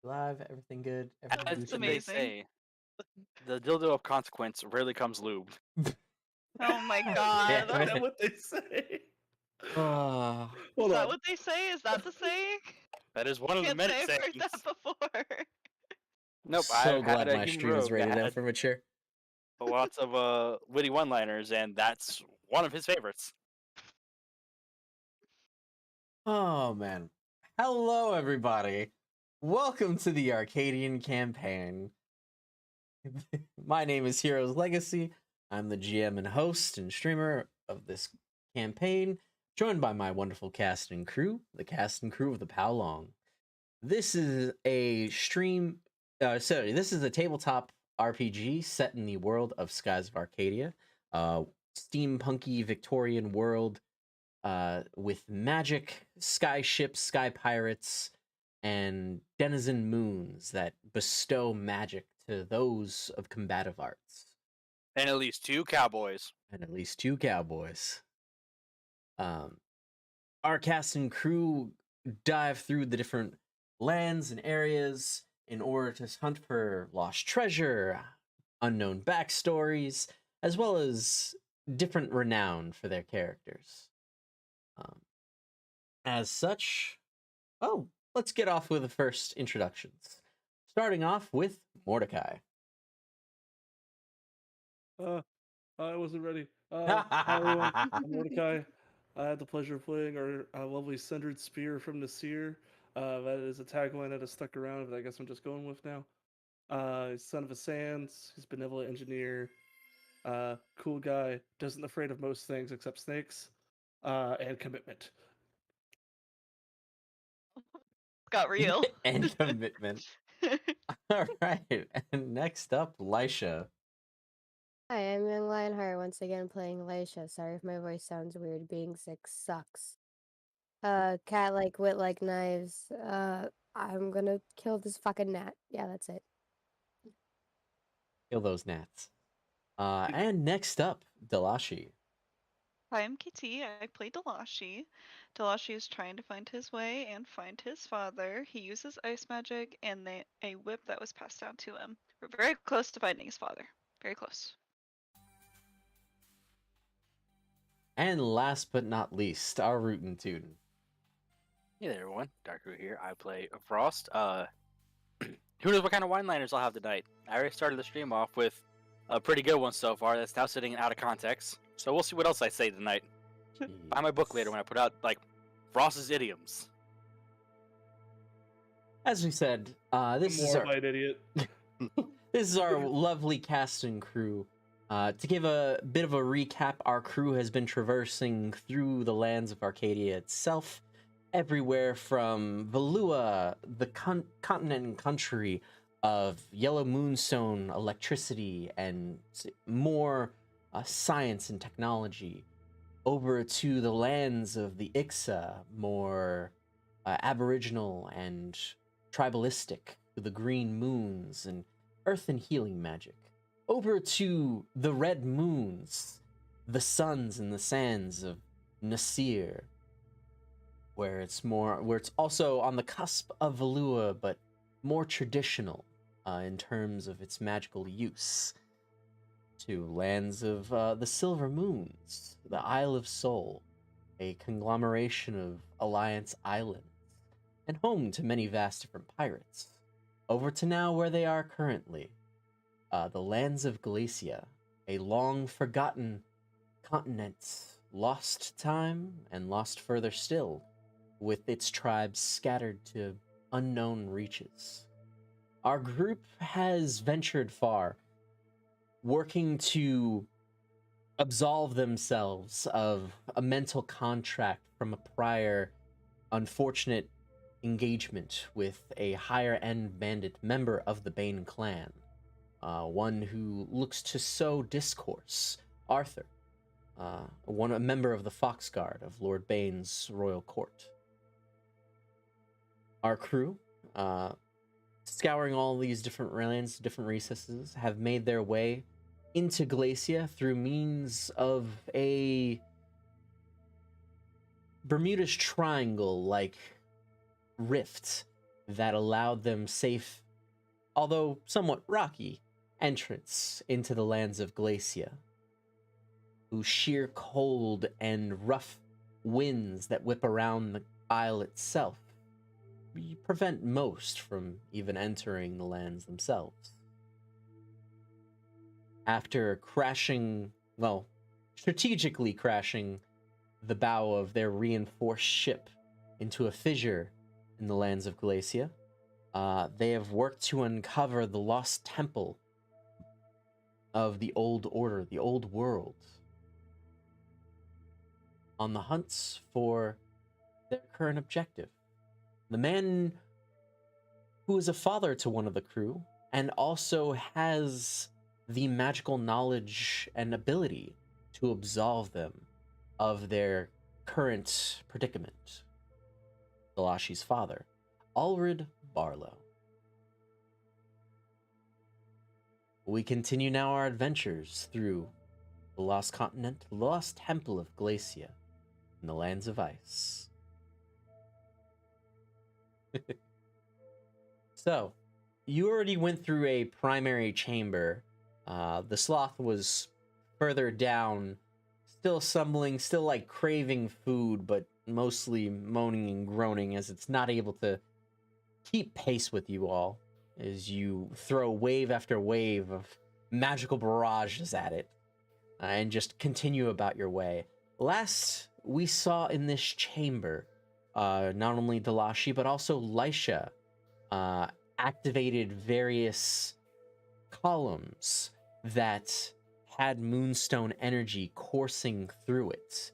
Live, everything good, As everything It's Gucci. they amazing. say, the dildo of consequence rarely comes lubed. Oh my Damn god. Is that it. what they say? Oh, Is Hold that on. what they say? Is that the saying? That is one of the Can't many say I've heard sayings. that before. Nope, so I've had glad a my human stream is rogue that rated M had for mature. lots of witty one-liners, and that's one of his favorites. Oh man. Hello everybody. Welcome to the Arcadian campaign. My name is Heroes Legacy. I'm the GM and host and streamer of this campaign, joined by my wonderful cast and crew, the cast and crew of the Pow Long. This is a this is a tabletop RPG set in the world of Skies of Arcadia, steampunky Victorian world with magic, sky ships, sky pirates, and denizen moons that bestow magic to those of combative arts, And at least two cowboys. and at least two cowboys. Um, our cast and crew dive through the different lands and areas in order to hunt for lost treasure, unknown backstories, as well as different renown for their characters. As such, let's get off with the first introductions. Starting off with Mordecai. I wasn't ready. Hi everyone, I'm Mordecai. I had the pleasure of playing our lovely Sundered Spear from Nasir. That is a tagline that has stuck around, but I guess I'm just going with now. He's son of a Sands. He's benevolent engineer. Cool guy. Doesn't afraid of most things except snakes. And commitment. Got real. And commitment. All right. And next up, Lisha. Hi, I'm Young Lionheart once again playing Elisha. Sorry if my voice sounds weird. Being sick sucks. Cat like wit like knives. I'm gonna kill this fucking gnat. Yeah, that's it. Kill those gnats. And next up, Delashi. Hi, I'm KT. I play Delashi. Delashi is trying to find his way and find his father. He uses ice magic and a whip that was passed down to him. We're very close to finding his father. Very close. And last but not least, our Rootin' Tootin'. Hey there, everyone. Darkroot here. I play Frost. Who knows what kind of one-liners I'll have tonight? I already started the stream off with a pretty good one so far that's now sitting out of context. So we'll see what else I say tonight. Buy my book later when I put out, like, Frost's idioms. As we said, this is More our by an idiot. this is our lovely cast and crew. To give a bit of a recap, our crew has been traversing through the lands of Arcadia itself, everywhere from Valua, the continent and country of yellow moonstone, electricity, and more science and technology, over to the lands of the Ixa, more aboriginal and tribalistic, with the green moons and earth and healing magic, over to the red moons, the suns and the sands of Nasir, where it's also on the cusp of Valua, but more traditional in terms of its magical use, to lands of the Silver Moons, the Isle of Sol, a conglomeration of Alliance Islands, and home to many vast different pirates, over to now where they are currently, the lands of Galicia, a long-forgotten continent, lost to time and lost further still, with its tribes scattered to unknown reaches. Our group has ventured far, working to absolve themselves of a mental contract from a prior unfortunate engagement with a higher-end bandit member of the Bane clan, one who looks to sow discourse, Arthur, a member of the Fox Guard of Lord Bane's royal court. Our crew, scouring all these different lands, different recesses, have made their way into Galicia through means of a Bermuda's Triangle-like rift that allowed them safe, although somewhat rocky, entrance into the lands of Glacia, whose sheer cold and rough winds that whip around the isle itself prevent most from even entering the lands themselves. After crashing, well, strategically crashing the bow of their reinforced ship into a fissure in the lands of Glacia, they have worked to uncover the lost temple of the old order, the old world, on the hunts for their current objective. The man who is a father to one of the crew and also has the magical knowledge and ability to absolve them of their current predicament. Galashi's father, Ulrid Barlow. We continue now our adventures through the Lost Continent, the Lost Temple of Glacia, in the lands of ice. So, you already went through a primary chamber. The sloth was further down, still stumbling, still like craving food, but mostly moaning and groaning as it's not able to keep pace with you all as you throw wave after wave of magical barrages at it and just continue about your way. Last we saw in this chamber, not only Dalashi, but also Lisha activated various columns that had moonstone energy coursing through it.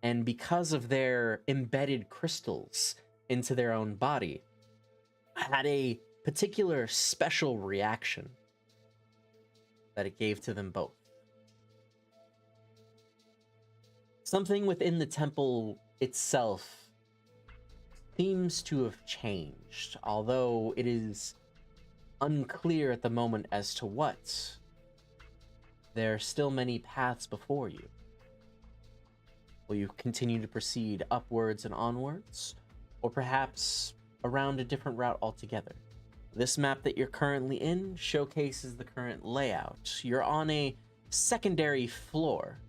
And because of their embedded crystals into their own body, had a particular special reaction that it gave to them both. Something within the temple itself seems to have changed, although it is unclear at the moment as to what. There are still many paths before you. Will you continue to proceed upwards and onwards, or perhaps around a different route altogether? This map that you're currently in showcases the current layout. You're on a secondary floor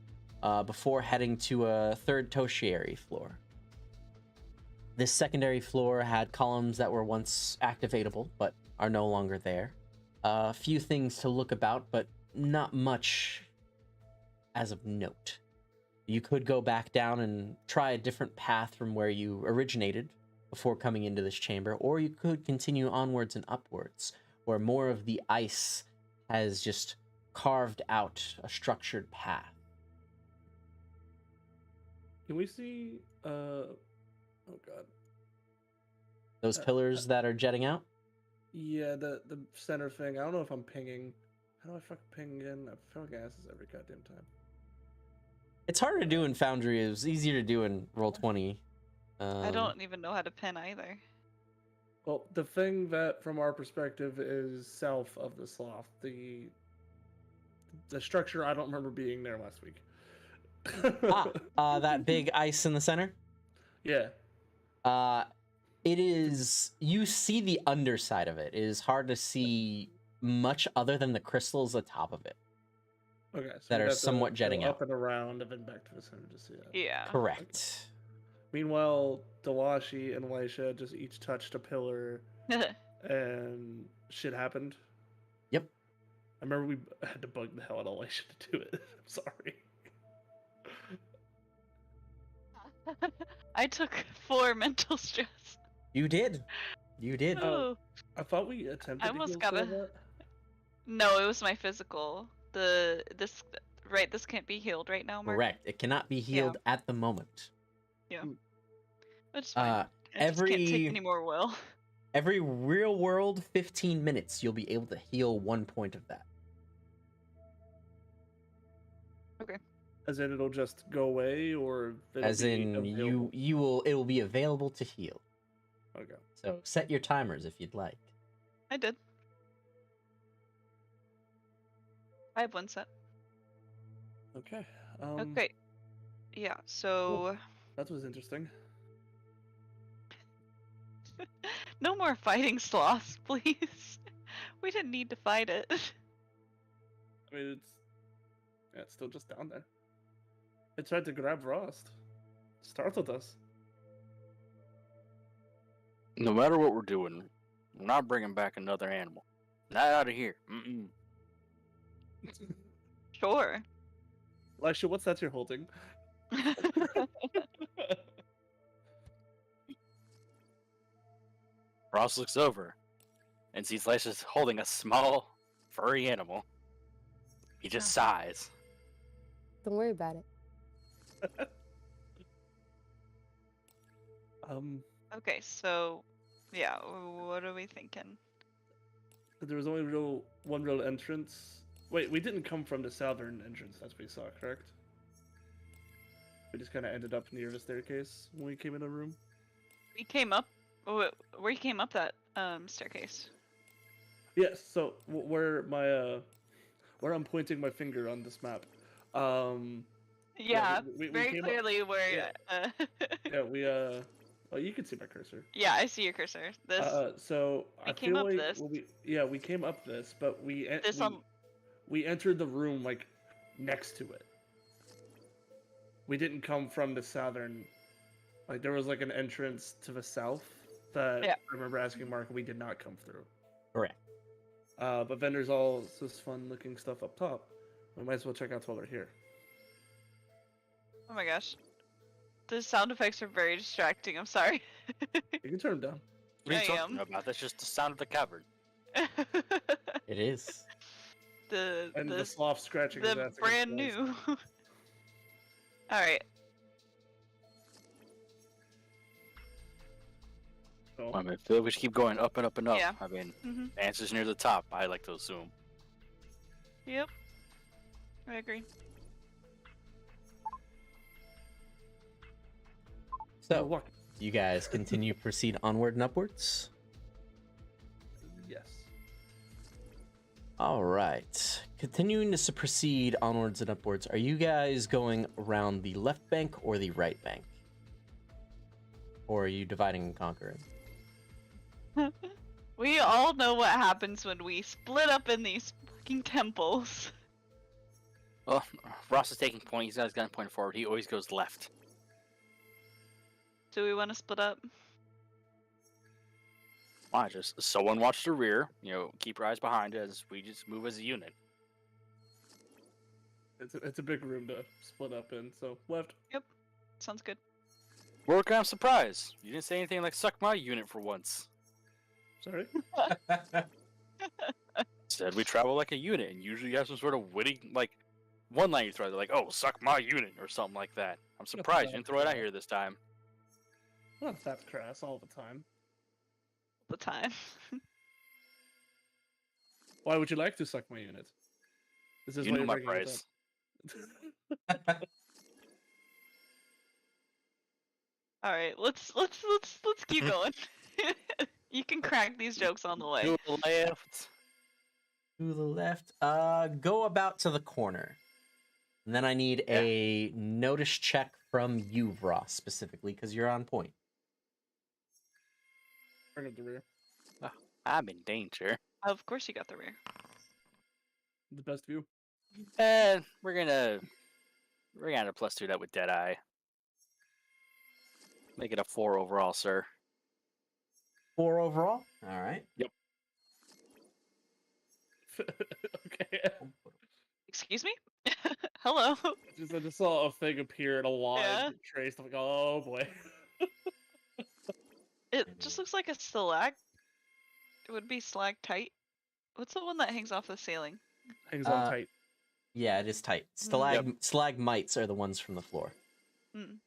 before heading to a third tertiary floor. This secondary floor had columns that were once activatable, but are no longer there. A few things to look about, but not much as of note. You could go back down and try a different path from where you originated before coming into this chamber, or you could continue onwards and upwards, where more of the ice has just carved out a structured path. Can we see? Oh god. Those pillars that are jetting out? Yeah, the center thing. I don't know if I'm pinging. How do I fucking ping again? I fucking ask this every goddamn time. It's harder to do in Foundry. It was easier to do in Roll20. I don't even know how to pin either. Well, the thing that, from our perspective, is south of the sloth. The structure I don't remember being there last week. That big ice in the center? Yeah. It is, you see the underside of it. It is hard to see much other than the crystals atop of it. Okay. So that we'd are have to somewhat go jetting out. up and around and then back to the center to see that. Yeah. Correct. Meanwhile, Dalashi and Elisha just each touched a pillar and shit happened. Yep. I remember we had to bug the hell out of Elisha to do it. I'm sorry. I took 4 mental stress. You did. You did. Oh. I thought we attempted I to almost heal gotta- some of that. No, it was my physical. This can't be healed right now, Mark. Correct. It cannot be healed at the moment. It's fine. I just can't every- take any more will. Every real world 15 minutes, you'll be able to heal 1 point of that. As in, it'll just go away, or it'll As be in, available? it will be available to heal. Okay. So set your timers if you'd like. I did. I have 1 set. Okay. Okay. Yeah, so That was interesting. No more fighting sloths, please. We didn't need to fight it. I mean, it's still just down there. It tried to grab Frost. Startled us. No matter what we're doing, we're not bringing back another animal. Not out of here. Mm-mm. Sure. Elisha, what's that you're holding? Ross looks over and sees Lysa's holding a small, furry animal. He just sighs. Don't worry about it. Okay, so yeah, what are we thinking? There was only one real entrance. Wait, we didn't come from the southern entrance as we saw, correct? We just kind of ended up near the staircase when we came in the room. We came up. Where you came up that staircase? Yes. So where I'm pointing my finger on this map. Yeah, we very came up- clearly where. Yeah, we Oh, you can see my cursor. Yeah, I see your cursor. This. So we I came feel up like this. we came up this, but we This we entered the room like next to it. We didn't come from the southern. Like there was like an entrance to the south that Yeah. I remember asking Mark. We did not come through. Correct. But then there's all this fun-looking stuff up top. We might as well check out while they're here. Oh my gosh. The sound effects are very distracting. I'm sorry. You can turn them down. What are you I talking am. about? That's just the sound of the cavern. It is. And the sloth scratching. his the ass against brand the walls. new. All right. So, I mean, I feel like we should keep going up and up and up. Yeah. I mean, Mm-hmm. the answer's near the top, I like to assume. Yep. I agree. So, walk. you guys continue proceed onward and upwards. Yes. All right. Continuing to proceed onwards and upwards, are you guys going around the left bank or the right bank? Or are you dividing and conquering? We all know what happens when we split up in these fucking temples. Well, Ross is taking point. He's got his gun pointed forward. He always goes left. Do we want to split up? Why? Just someone watch the rear. You know, keep your eyes behind as we just move as a unit. It's a big room to split up in. So left. Sounds good. We're kind of surprised. You didn't say anything like "suck my unit" for once. Sorry. Said we travel like a unit, and usually you have some sort of witty, like, one line you throw. They're like, "Oh, suck my unit" or something like that. I'm surprised you didn't throw it out here this time. Not that crass all the time. The time. Why would you like to suck my unit? Is this You why know you're my bringing it price. up? All right, let's keep going. You can crack these jokes on the way. To the left. To the left. Go about to the corner. And then I need a notice check from you, Ross, specifically, because you're on point. Bring up the rear. I'm in danger. Of course, you got the rear. The best view. And we're gonna +2 that with Deadeye. Make it a 4 overall, sir. 4 overall? All right. Okay. Excuse me. Hello. I just saw a thing appear in a line Yeah. traced. I'm like, oh boy. It just looks like a stalag. It would be stalactite. What's the one that hangs off the ceiling? Hangs on tight. Yeah, it is tight. Mm. Stalagmites are the ones from the floor. Mm.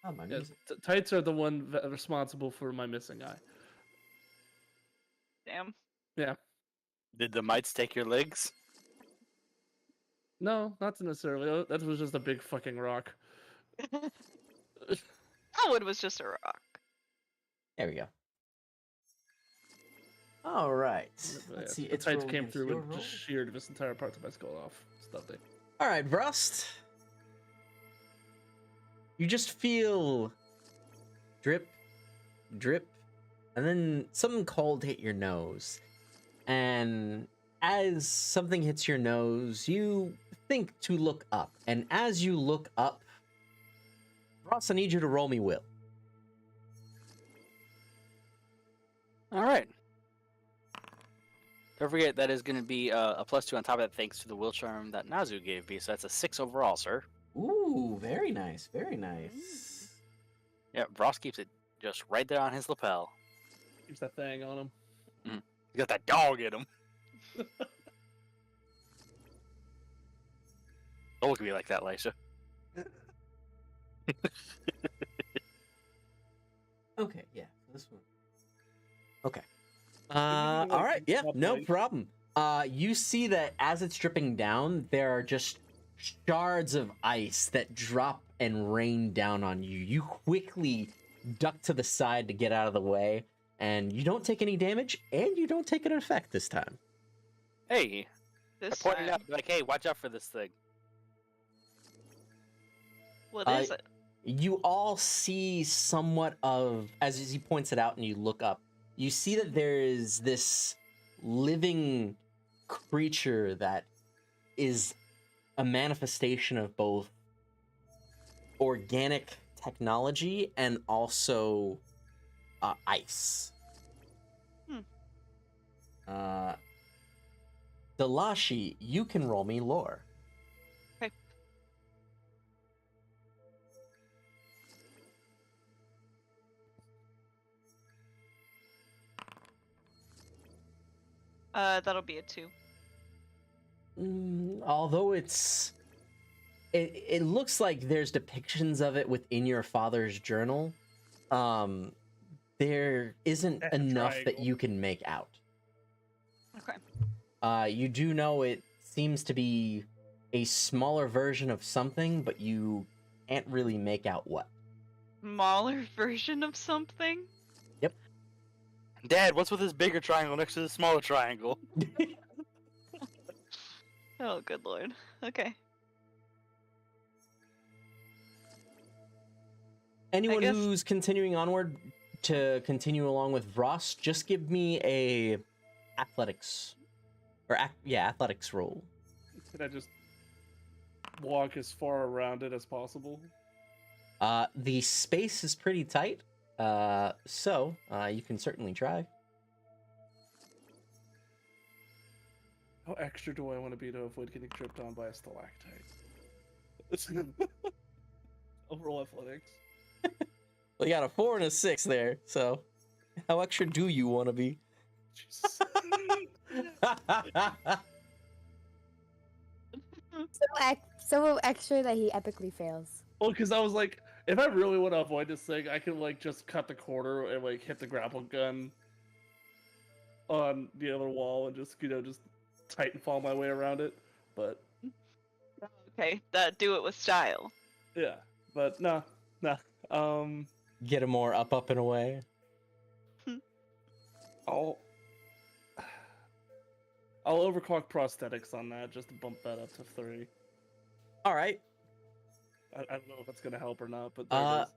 Oh, my Yes, music. tights are the one responsible for my missing eye. Damn. Yeah. Did the mites take your legs? No, not necessarily. That was just a big fucking rock. That one was just a rock. There we go. All right. But Let's see. the It's tights roll came against through your and roll. just sheared this entire part of my skull off. It's nothing. All right, Rust. you just feel drip, drip, and then something cold hit your nose. And as something hits your nose, you think to look up. And as you look up, Ross, I need you to roll me will. All right. Don't forget that is going to be a +2 on top of that, thanks to the will charm that Nazu gave me. So that's a 6 overall, sir. Ooh, very nice, very nice. Yeah, Ross keeps it just right there on his lapel. Keeps that thing on him. He got that dog in him. Don't look at me like that, Lysha. Okay, yeah, this one. Okay. Didn't you, All like, right, yeah, up, no like- problem. You see that as it's dripping down, there are just shards of ice that drop and rain down on you. You quickly duck to the side to get out of the way, and you don't take any damage, and you don't take an effect this time. Hey, I This pointed time. out, like, hey, watch out for this thing. What is it? You all see somewhat of, as he points it out and you look up, you see that there is this living creature that is a manifestation of both organic technology and also ice. Delashi, you can roll me lore. Okay. That'll be a 2. Although it looks like there's depictions of it within your father's journal, there isn't A enough that triangle. you can make out. Okay. You do know it seems to be a smaller version of something, but you can't really make out what. Smaller version of something? Dad, what's with this bigger triangle next to the smaller triangle? Oh, good lord. Okay. Anyone guess- who's continuing onward to continue along with Ross, just give me a athletics athletics roll. Could I just walk as far around it as possible? The space is pretty tight, so you can certainly try. How extra do I want to be to avoid getting tripped on by a stalactite? Overall athletics. Well, you got a 4 and a 6 there, so how extra do you want to be? Jesus. So extra that he epically fails. Well, because I was like, if I really want to avoid this thing, I can like just cut the corner and like hit the grapple gun on the other wall and just just titanfall my way around it. But Okay, that do it with style. yeah, but nah. Get a more up and away. I'll overclock prosthetics on that just to bump that up to 3. All right. I don't know if it's gonna help or not, but there it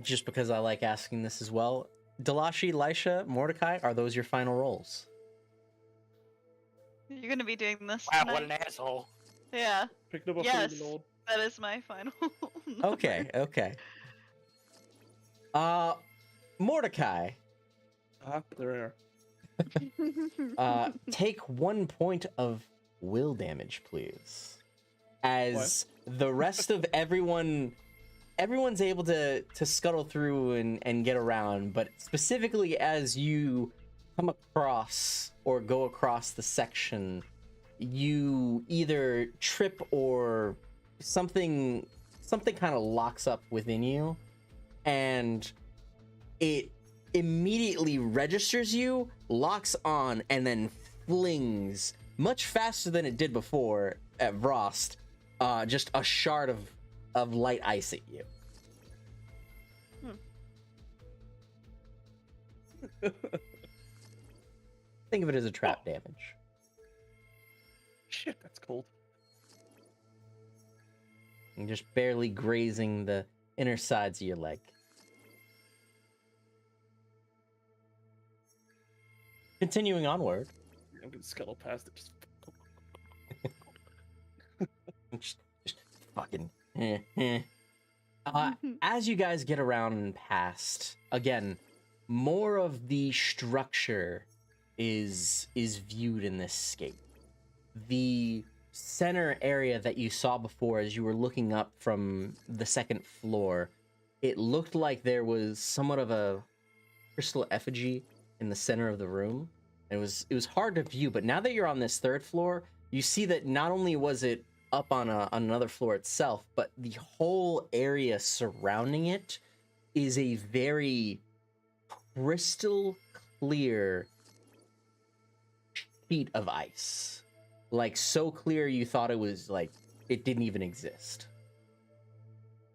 is. Just because I like asking this as well. Delashi, Lysha, Mordecai, are those your final rolls? You're gonna be doing this Wow, tonight? what an asshole. Yeah, Picking up a yes. 3-year-old. that is my final. Okay, okay. Mordecai, There we are. take 1 point of will damage, please. As the rest of everyone's able to scuttle through and get around, but specifically as you come across or go across the section, you either trip or something kind of locks up within you, and it immediately registers you, locks on, and then flings much faster than it did before at Vrost, just a shard of light ice at you. Think of it as a trap damage. Shit, that's cold. and just barely grazing the inner sides of your leg. Continuing onward. I'm gonna scuttle past it. Just... Just fucking. As you guys get around and past, again, more of the structure is viewed in this scape. The center area that you saw before as you were looking up from the second floor, it looked like there was somewhat of a crystal effigy in the center of the room. It was hard to view, but now that you're on this third floor, you see that not only was it up on another floor itself, but the whole area surrounding it is a very crystal clear sheet of ice. Like, so clear you thought it was like it didn't even exist.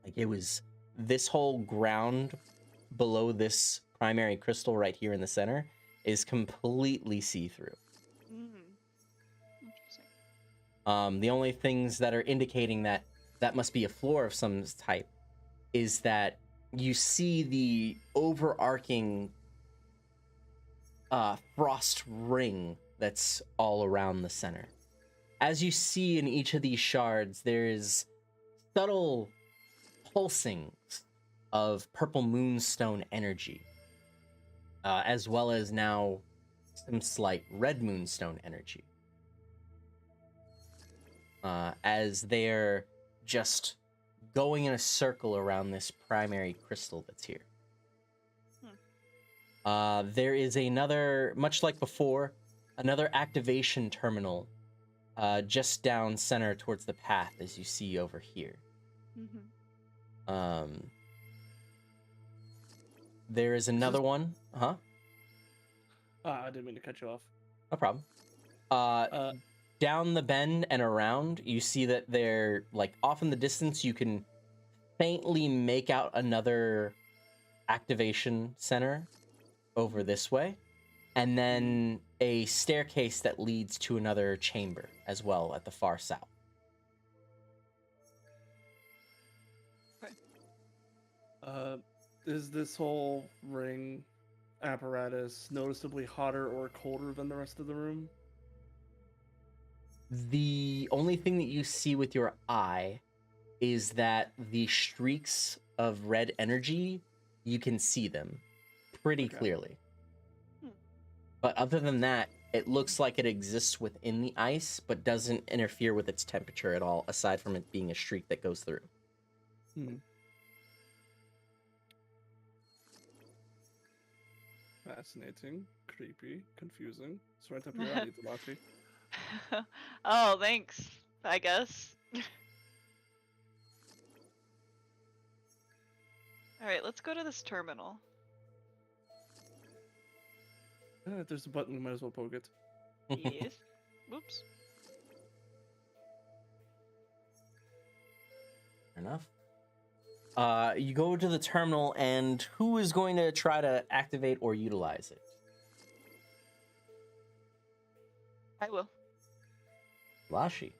Like, it was this whole ground below this primary crystal right here in the center is completely see-through. Interesting. The only things that are indicating that that must be a floor of some type is that you see the overarching frost ring that's all around the center. As you see in each of these shards, there's subtle pulsings of purple moonstone energy, as well as now some slight red moonstone energy. As they're just going in a circle around this primary crystal that's here. There is another, much like before, another activation terminal just down center towards the path as you see over here. There is another one. Huh? I didn't mean to cut you off. No problem. Down the bend and around, you see that they're, like, off in the distance, you can faintly make out another activation center over this way, and then a staircase that leads to another chamber as well at the far south. Is this whole ring apparatus noticeably hotter or colder than the rest of the room? The only thing that you see with your eye is that the streaks of red energy, you can see them pretty clearly. But other than that, it looks like it exists within the ice, but doesn't interfere with its temperature at all, aside from it being a streak that goes through. Fascinating, creepy, confusing. It's right up your alley, Delashi. Oh, thanks, I guess. Alright, let's go to this terminal. If there's a button, we might as well poke it. Yes. Whoops. Fair enough. You go to the terminal, and who is going to try to activate or utilize it? I will. Lashi.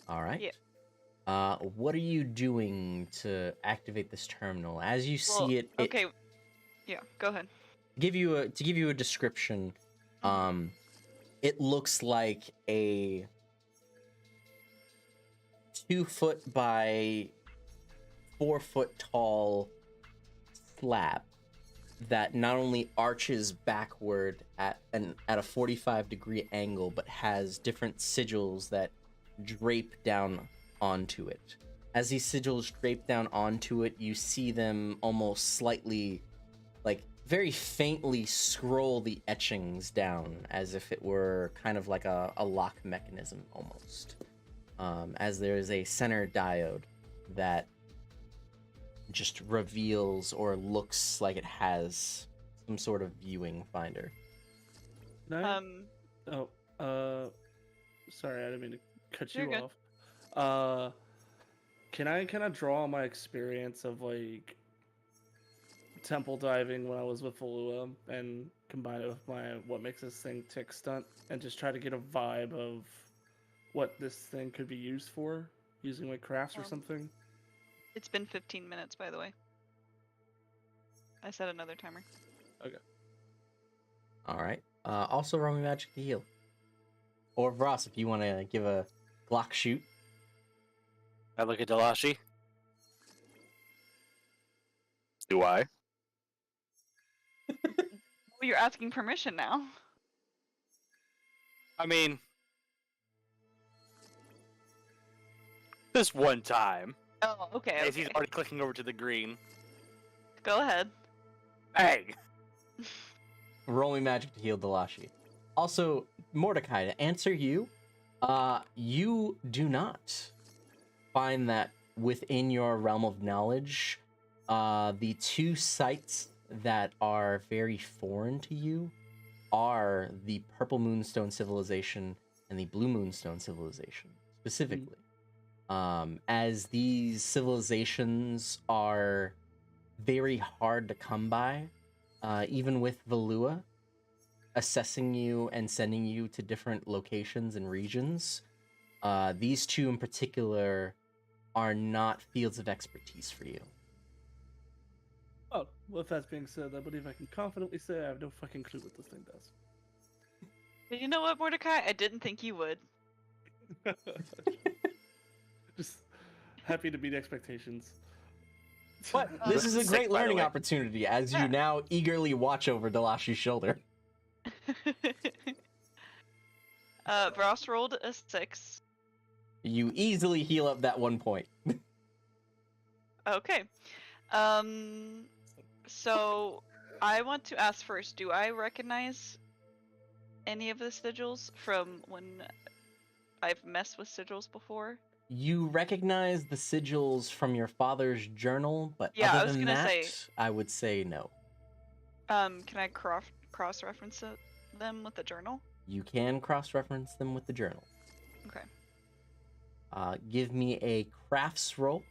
All right. Yeah. What are you doing to activate this terminal? As you see it, okay. Yeah, go ahead. to give you a description, it looks like a 2-foot by 4-foot tall slab that not only arches backward at a 45-degree angle, but has different sigils that drape down onto it. As these sigils drape down onto it, you see them almost slightly, like, very faintly scroll the etchings down as if it were kind of like a lock mechanism almost. As there is a center diode that just reveals or looks like it has some sort of viewing finder. Can I... sorry, I didn't mean to cut you You're good. off. Can I kind of draw on my experience of, like, temple diving when I was with Falua and combine it with my what makes this thing tick stunt and just try to get a vibe of what this thing could be used for, using like crafts or something? It's been 15 minutes, by the way. I set another timer. All right. Also, roll me magic to heal. Or Vross, if you want to give a Glock shoot. I look at Delashi. Do I? Well, you're asking permission now. I mean, this one time. Oh, okay. As he's Okay. already clicking over to the green. Go ahead. Bang! Roll me magic to heal Delashi. Also, Mordecai, to answer you, you do not find that within your realm of knowledge, the two sites that are very foreign to you are the Purple Moonstone Civilization and the Blue Moonstone Civilization, specifically. As these civilizations are very hard to come by, even with Valua assessing you and sending you to different locations and regions. These two in particular are not fields of expertise for you. Oh, with that being said, I believe I can confidently say I have no fucking clue what this thing does. But you know what, Mordecai? I didn't think you would. Just happy to meet expectations. But Oh, this is a sick, great by the learning way. opportunity as Yeah. you now eagerly watch over Delashi's shoulder. Ross rolled a 6. You easily heal up that 1 point. Okay. So I want to ask first, do I recognize any of the sigils from when I've messed with sigils before? You recognize the sigils from your father's journal, but Yeah, I other was than gonna that, say- I would say no. Can I cross-reference them with the journal? You can cross-reference them with the journal. Okay. Give me a crafts roll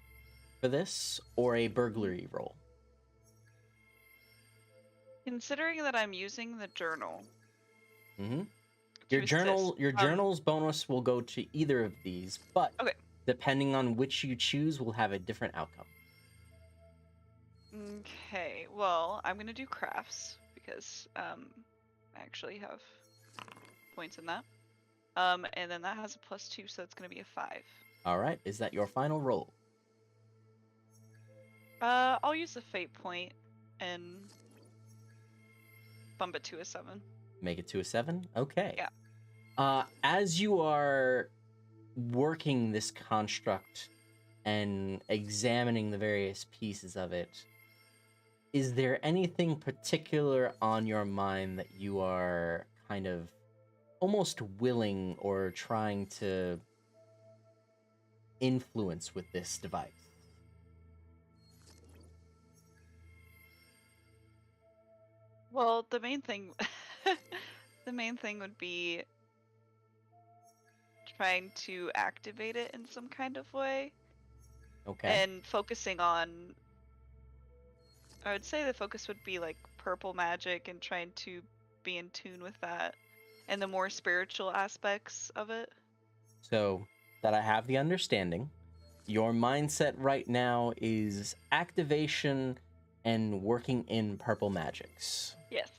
for this, or a burglary roll. Considering that I'm using the journal. Mm-hmm. to Your assist, journal's bonus will go to either of these, but Okay. depending on which you choose, will have a different outcome. Okay, well, I'm gonna do crafts because I actually have points in that. And then that has a +2, so it's gonna be a 5. All right, is that your final roll? I'll use the fate point and bump it to a 7. Make it to a 7? Okay. Yeah. As you are working this construct and examining the various pieces of it, is there anything particular on your mind that you are kind of almost willing or trying to influence with this device? Well, the main thing the main thing would be trying to activate it in some kind of way Okay. and focusing on, I would say the focus would be like purple magic and trying to be in tune with that and the more spiritual aspects of it. So that I have the understanding, your mindset right now is activation and working in purple magics. Yes.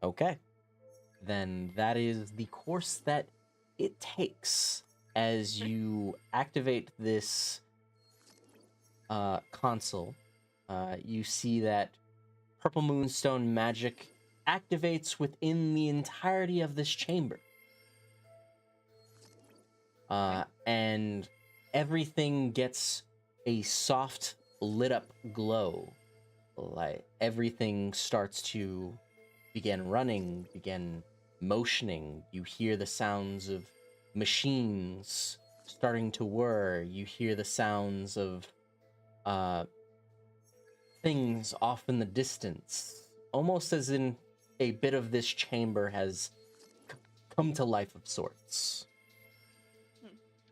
Okay. Then that is the course that it takes as you activate this console. You see that Purple Moonstone magic activates within the entirety of this chamber. And everything gets a soft lit up glow. Like everything starts to begin running, begin motioning. You hear the sounds of machines starting to whir. You hear the sounds of things off in the distance, almost as in a bit of this chamber has come to life of sorts.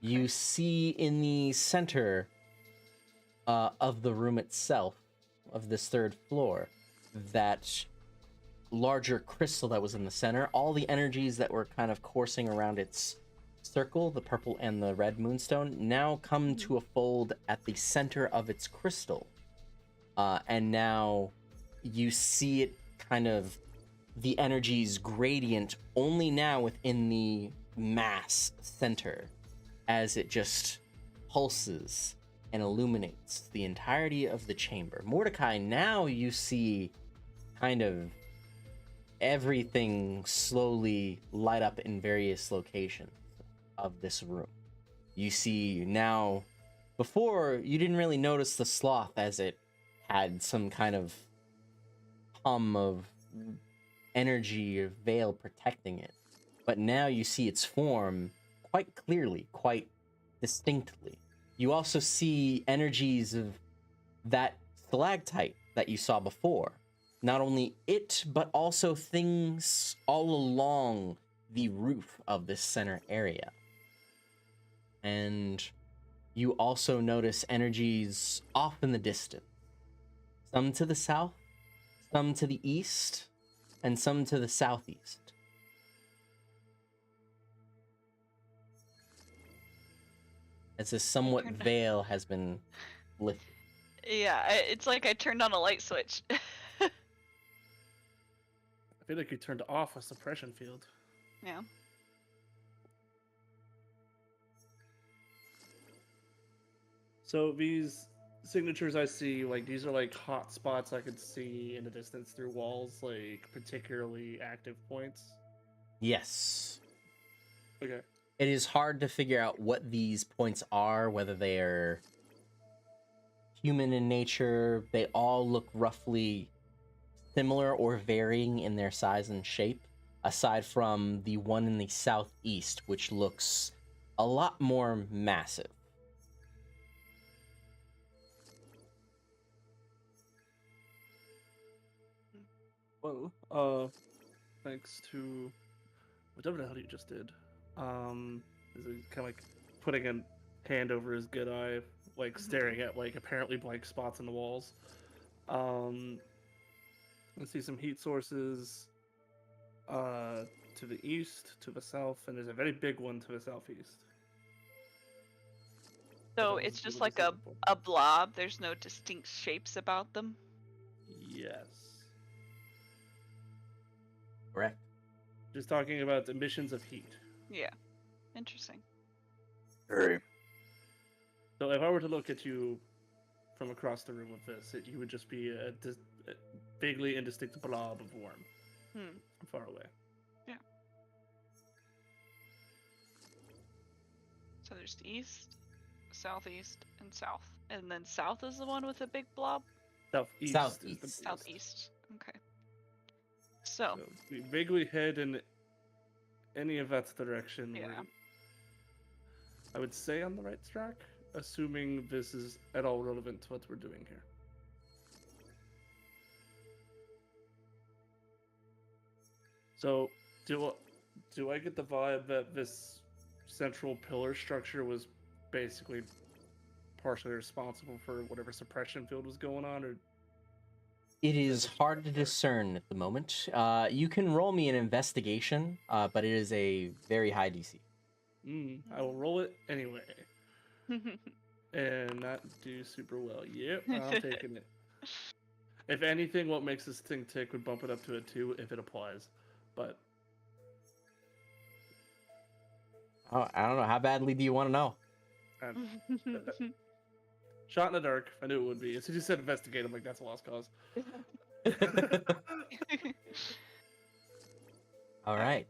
You see in the center of the room itself, of this third floor, that larger crystal that was in the center, all the energies that were kind of coursing around its circle, the purple and the red moonstone, now come to a fold at the center of its crystal. And now you see it kind of, the energy's gradient only now within the mass center as it just pulses and illuminates the entirety of the chamber. Mordecai, now you see kind of everything slowly light up in various locations of this room. You see now, before you didn't really notice the sloth as it had some kind of hum of energy or veil protecting it. But now you see its form quite clearly, quite distinctly. You also see energies of that stalactite that you saw before. Not only it, but also things all along the roof of this center area. And you also notice energies off in the distance. Some to the south, some to the east, and some to the southeast. As this somewhat veil has been lifted. Yeah, it's like I turned on a light switch. I feel like you turned off a suppression field. Yeah. So these signatures I see, like these are like hot spots I could see in the distance through walls, like particularly active points. Yes. Okay. It is hard to figure out what these points are, whether they are human in nature. They all look roughly similar or varying in their size and shape, aside from the one in the southeast, which looks a lot more massive. Well, thanks to whatever the hell you just did. Is it kind of like putting a hand over his good eye, like staring at like apparently blank spots in the walls. I see some heat sources to the east, to the south, and there's a very big one to the southeast. So That it's was just what I was like looking for. a blob. There's no distinct shapes about them. Yes. Correct. Just talking about emissions of heat. Yeah. Interesting. Very. So if I were to look at you from across the room with this, you would just be a vaguely indistinct blob of warmth Hmm. from far away. So there's east, southeast, and south. And then south is the one with a big blob? Southeast. Is Southeast. the biggest. Southeast. Okay. So, So we vaguely head in any of that direction. Yeah. I would say on the right track, assuming this is at all relevant to what we're doing here. So, do I get the vibe that this central pillar structure was basically partially responsible for whatever suppression field was going on, or It is hard to discern at the moment. You can roll me an investigation, but it is a very high DC. I will roll it anyway and not do super well. Yep, I'm taking it. If anything, what makes this thing tick would bump it up to a 2 if it applies. But Oh, I don't know. How badly do you want to know? shot in the dark, I knew it would be. As soon as you said investigate, I'm like, that's a lost cause. All right.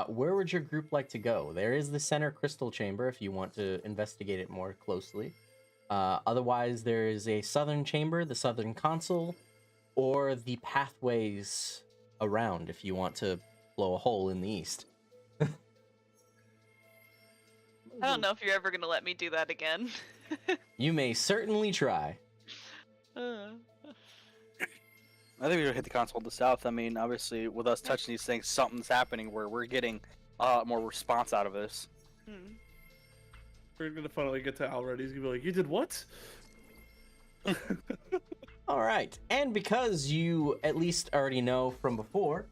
Where would your group like to go? There is the center crystal chamber if you want to investigate it more closely. Otherwise, there is a southern chamber, the southern console, or the pathways around if you want to blow a hole in the east. I don't know if you're ever going to let me do that again. You may certainly try. Uh, I think we should hit the console to the south. I mean, obviously, with us touching these things, something's happening where we're getting more response out of this. hmm. We're gonna finally get to Alred. He's gonna be like, you did what? All right. And because you at least already know from before,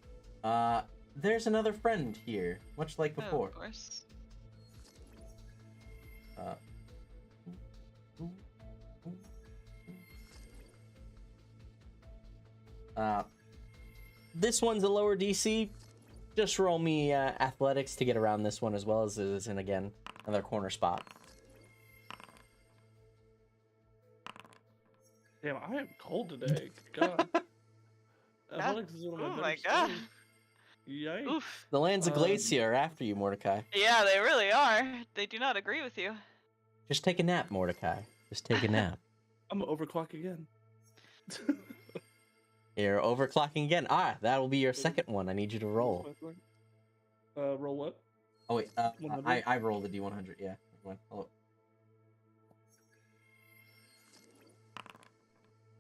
there's another friend here, much like Oh, before. of course. Uh, this one's a lower DC. Just roll me athletics to get around this one as well as it is in, again, another corner spot. Damn, I am cold today. God. Athletics is one of my Oh better my god. skills. Yikes. Oof. The lands of Um, Glacia are after you, Mordecai. Yeah, they really are. They do not agree with you. Just take a nap, Mordecai. Just take a nap. I'm gonna overclock again. You're overclocking again. That will be your second one. I need you to roll. Roll what? Oh wait, 100? I rolled the D100. Yeah. Oh.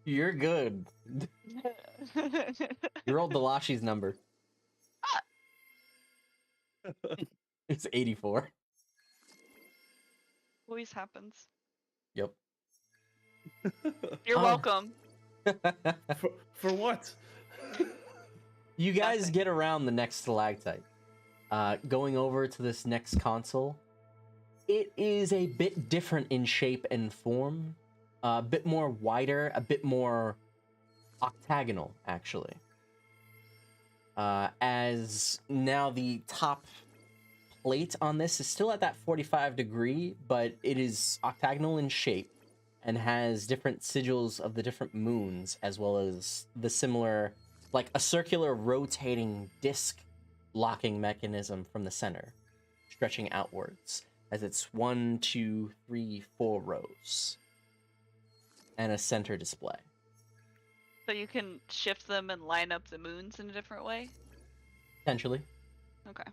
You're good. You rolled Delashi's number. It's 84. Always happens. Yep. You're Oh. welcome. For what? You guys Nothing. get around the next stalactite. Going over to this next console, it is a bit different in shape and form. A bit more wider, a bit more octagonal, actually. As now the top plate on this is still at that 45 degree, but it is octagonal in shape and has different sigils of the different moons, as well as the similar, like a circular rotating disc locking mechanism from the center, stretching outwards as it's 1, 2, 3, 4 rows, and a center display. So you can shift them and line up the moons in a different way? Potentially. Okay.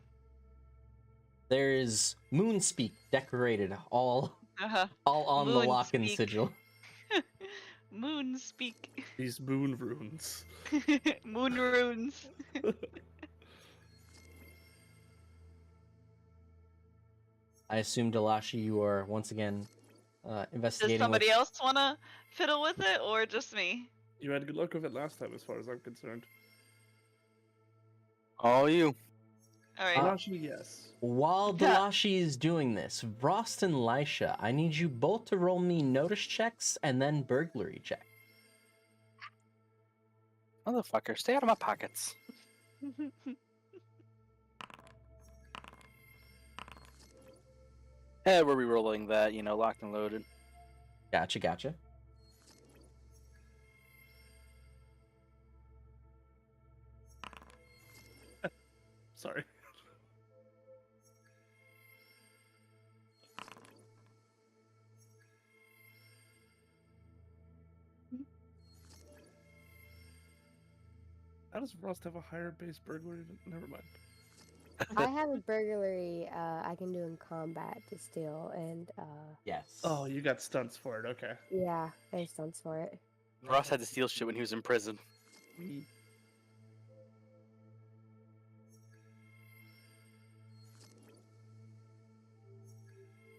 There's Moonspeak decorated all Uh-huh. on the lock and Moonspeak. sigil. Moon speak. These moon runes. Moon runes. I assume, Delashi, you are once again Does investigating. somebody else want to fiddle with it, or just me? You had good luck with it last time, as far as I'm concerned. All you. Alright. Actually, yes. While Yeah. Delashi is doing this, Vrost and Lisha, I need you both to roll me notice checks and then burglary check. Motherfucker, stay out of my pockets. We're re-rolling that, locked and loaded. Gotcha. Sorry. How does Rust have a higher base burglary? Never mind. I have a burglary I can do in combat to steal, and Yes. Oh, you got stunts for it. Okay. yeah, there's stunts for it. Ross had to steal shit when he was in prison.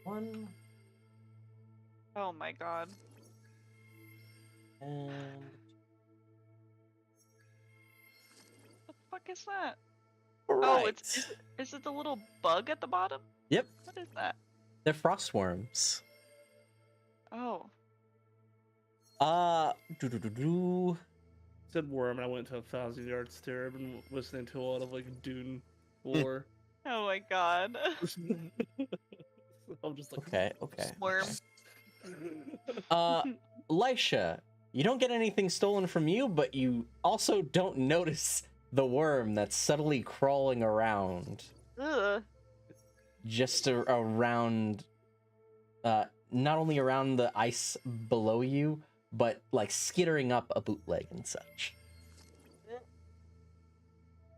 One Oh my god. and What the fuck is that? right. Oh, is it the little bug at the bottom? Yep, What is that? they're frost worms. Oh. Do. Said worm, and I went to 1,000 yard stare. I've been listening to a lot of like Dune lore. Oh my god. I'm just like, Okay. Worm. Lisha, you don't get anything stolen from you, but you also don't notice the worm that's subtly crawling around, Ugh. just around, not only around the ice below you, but like skittering up a bootleg and such.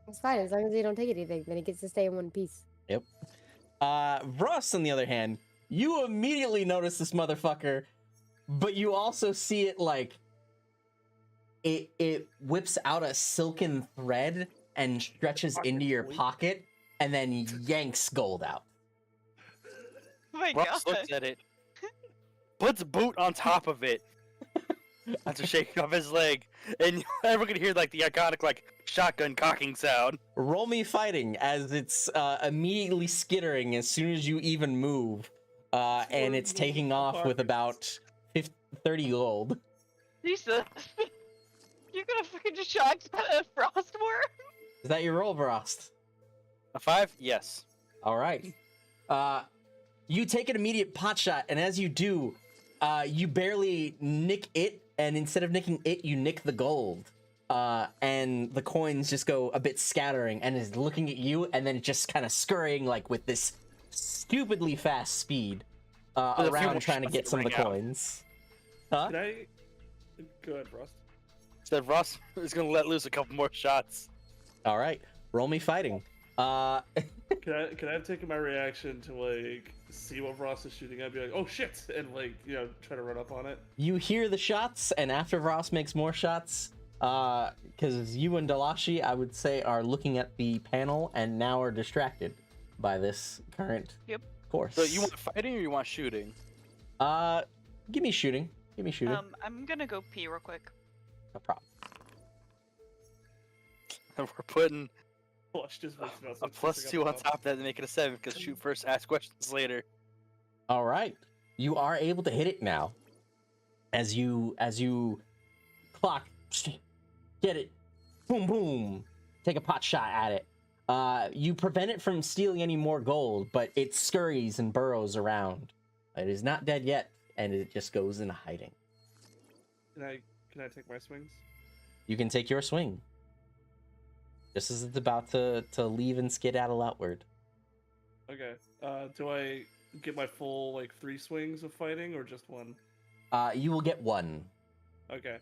It's fine as long as you don't take anything. Then he gets to stay in one piece. Yep. Ross, on the other hand, you immediately notice this motherfucker, but you also see it like it whips out a silken thread and stretches into your pocket and then yanks gold out. Oh my Ross god. looks at it, puts boot on top of it after shaking off his leg, and everyone can hear like the iconic like shotgun cocking sound. Roll me fighting as it's immediately skittering as soon as you even move. and it's taking off with about 30 gold. Jesus. You're gonna fucking just shock Frost more? Is that your roll, Vrost? A 5? Yes. All right. You take an immediate pot shot, and as you do, you barely nick it, and instead of nicking it, you nick the gold. And the coins just go a bit scattering, and is looking at you, and then just kind of scurrying like with this stupidly fast speed There's a few around more trying to shots get that some of the ring out. coins. Huh? Can I? Go ahead, Frost. Said Ross is gonna let loose a couple more shots. All right. Roll me fighting. Can I have taken my reaction to like see what Frost is shooting at, be like, oh shit, and like try to run up on it. You hear the shots, and after Ross makes more shots, because you and Dalashi, I would say, are looking at the panel and now are distracted by this current course. So you want fighting or you want shooting? Give me shooting. Give me shooting. I'm gonna go pee real quick. No problem. And we're putting Flush just makes me a +2 on top of that to make it a 7, because shoot first, ask questions later. All right. You are able to hit it now. As you clock, get it, boom, boom, take a pot shot at it. You prevent it from stealing any more gold, but it scurries and burrows around. It is not dead yet, and it just goes into hiding. Can I take my swings? You can take your swing. Just as it's about to leave and skedaddle outward. Okay. Do I get my full like 3 swings of fighting or just one? You will get one. Okay.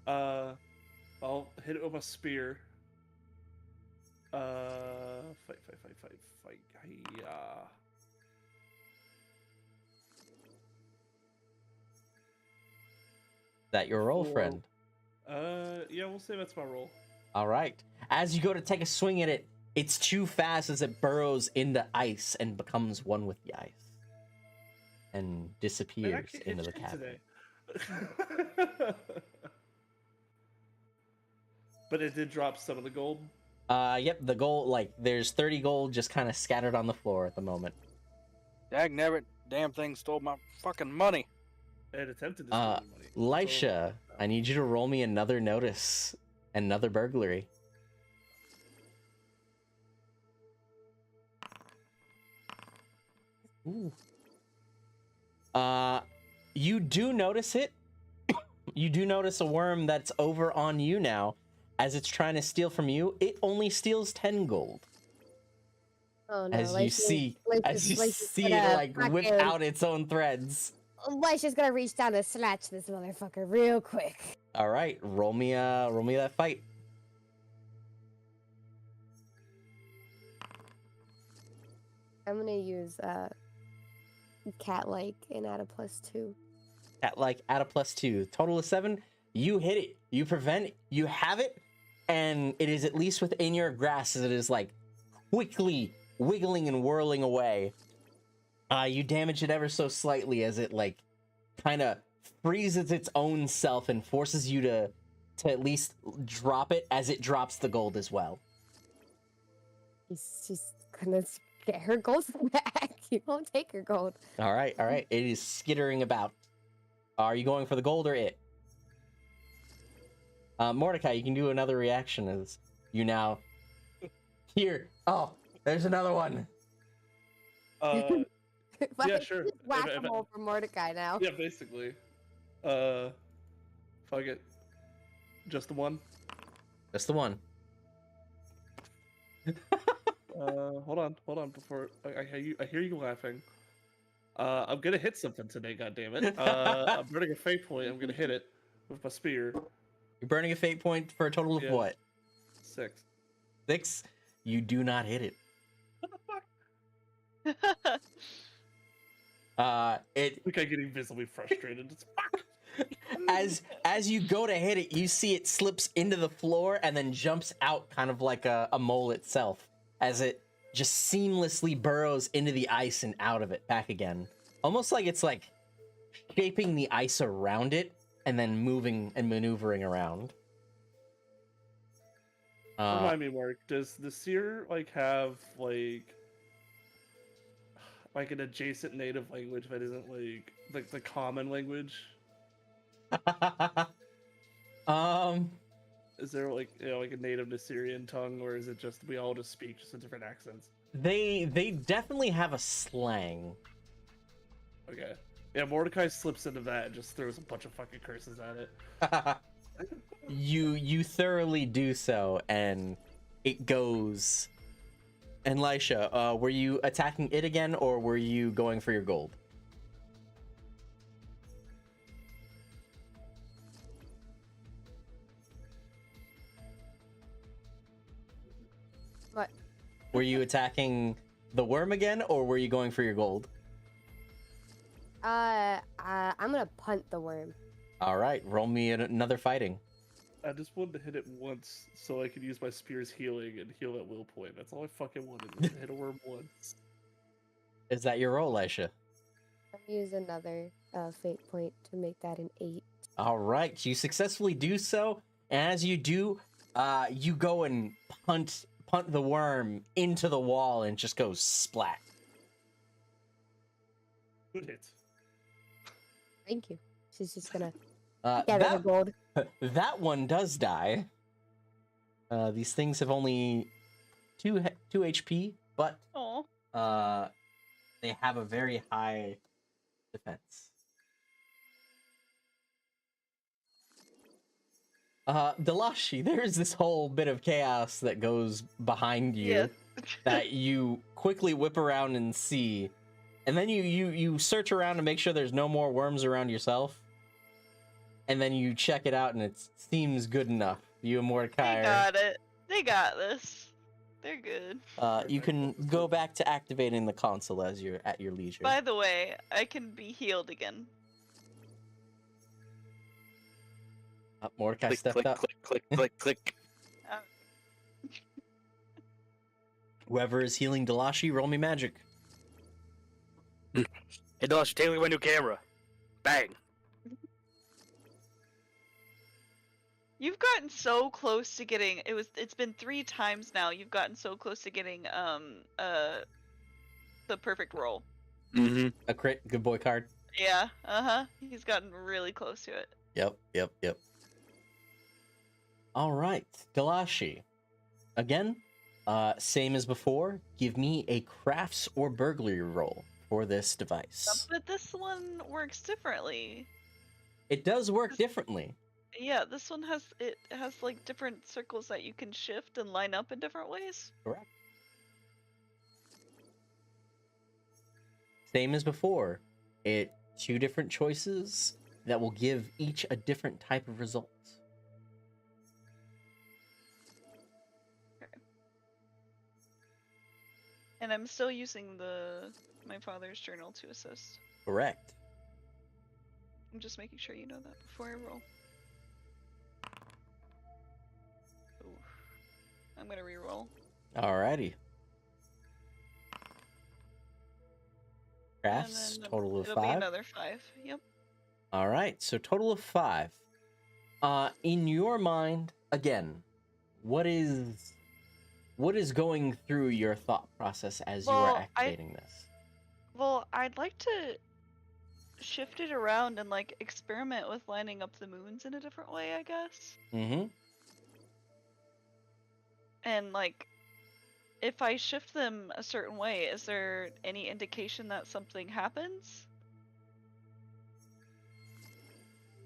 I'll hit it with my spear. Fight. Hi-ya. Is that your roll, Four. friend? Yeah, we'll say that's my roll. All right. As you go to take a swing at it, it's too fast as it burrows into ice and becomes one with the ice. And Man, I disappears can't into the hit shit cavern. today. But it did drop some of the gold. Yep, the gold, like, there's 30 gold just kind of scattered on the floor at the moment. Dag nabbit, damn thing stole my fucking money. It attempted to steal the money. Lisha, I need you to roll me another notice, another burglary. Ooh. You do notice it. You do notice a worm that's over on you now. As it's trying to steal from you, it only steals 10 gold. Oh no! As you see it like whip out its own threads. Lisha's gonna reach down and snatch this motherfucker real quick. All right, roll me that fight. I'm gonna use cat-like and add a +2. At like at a +2, total of 7. You hit it. You prevent it. You have it, and it is at least within your grasp as it is like quickly wiggling and whirling away. You damage it ever so slightly as it like kind of freezes its own self and forces you to at least drop it as it drops the gold as well. She's gonna get her gold back. You won't take her gold. All right. It is skittering about. Are you going for the gold or it? Mordecai, you can do another reaction as you now hear. Oh, there's another one. Yeah, sure. Whack-a-mole for Mordecai now. Yeah, basically. Fuck it. Just the one. That's the one. Hold on. Before I hear you laughing. I'm gonna hit something today. Goddammit. I'm burning a fate point. I'm gonna hit it with my spear. You're burning a fate point for a total of Yeah. what? 6. 6. You do not hit it. What the fuck? It I think I'm getting visibly frustrated. It's fuck. as you go to hit it, you see it slips into the floor and then jumps out, kind of like a mole itself, as it just seamlessly burrows into the ice and out of it, back again. Almost like it's like shaping the ice around it and then moving and maneuvering around. Remind me, Mark. Does the seer like have like like an adjacent native language that isn't like the common language? um, Is there like like a native Assyrian tongue, or is it just we all just speak just in different accents? they definitely have a slang. Okay. Yeah, Mordecai slips into that and just throws a bunch of fucking curses at it. You thoroughly do so, and it goes. And Lisha, were you attacking it again, or were you going for your gold? What? Were you attacking the worm again, or were you going for your gold? I'm gonna punt the worm. All right, roll me another fighting. I just wanted to hit it once so I could use my spear's healing and heal at will point. That's all I fucking wanted, was to hit a worm once. Is that your roll, Lisha? I'll use another fate point to make that an 8. All right, you successfully do so. And as you do, you go and punt the worm into the wall and just goes splat. Good hit. Thank you. She's just gonna That get her gold. that one does die. These things have only 2 HP, but Oh, they have a very high defense. Delashi, there is this whole bit of chaos that goes behind you yeah. that you quickly whip around and see, and then you search around to make sure there's no more worms around yourself, and then you check it out and it seems good enough. You and Mordecai They got it. They got this. They're good. you can go back to activating the console as you're at your leisure. By the way, I can be healed again. Mordecai Click, stepped click, up. click, click, click, click. Whoever is healing Delashi, roll me magic. Hey, Delash, take my new camera. Bang. You've gotten so close to getting it's been 3 times now. You've gotten so close to getting the perfect roll. Mm-hmm. A crit, good boy card. Yeah, uh-huh. He's gotten really close to it. Yep. All right, Delashi. Again, same as before. Give me a crafts or burglary roll for this device. But this one works differently. It does work differently. Yeah, this one has like different circles that you can shift and line up in different ways. Correct. Same as before. 2 different choices that will give each a different type of result. And I'm still using my father's journal to assist. Correct. I'm just making sure you know that before I roll. Ooh. I'm gonna re-roll. Alrighty. And Crafts, then total of it'll be 5. another 5. Yep. All right, so total of 5. In your mind, again, what is going through your thought process as you Well, are activating this? Well, I'd like to shift it around and like experiment with lining up the moons in a different way, I guess. Mm-hmm. And like, if I shift them a certain way, is there any indication that something happens?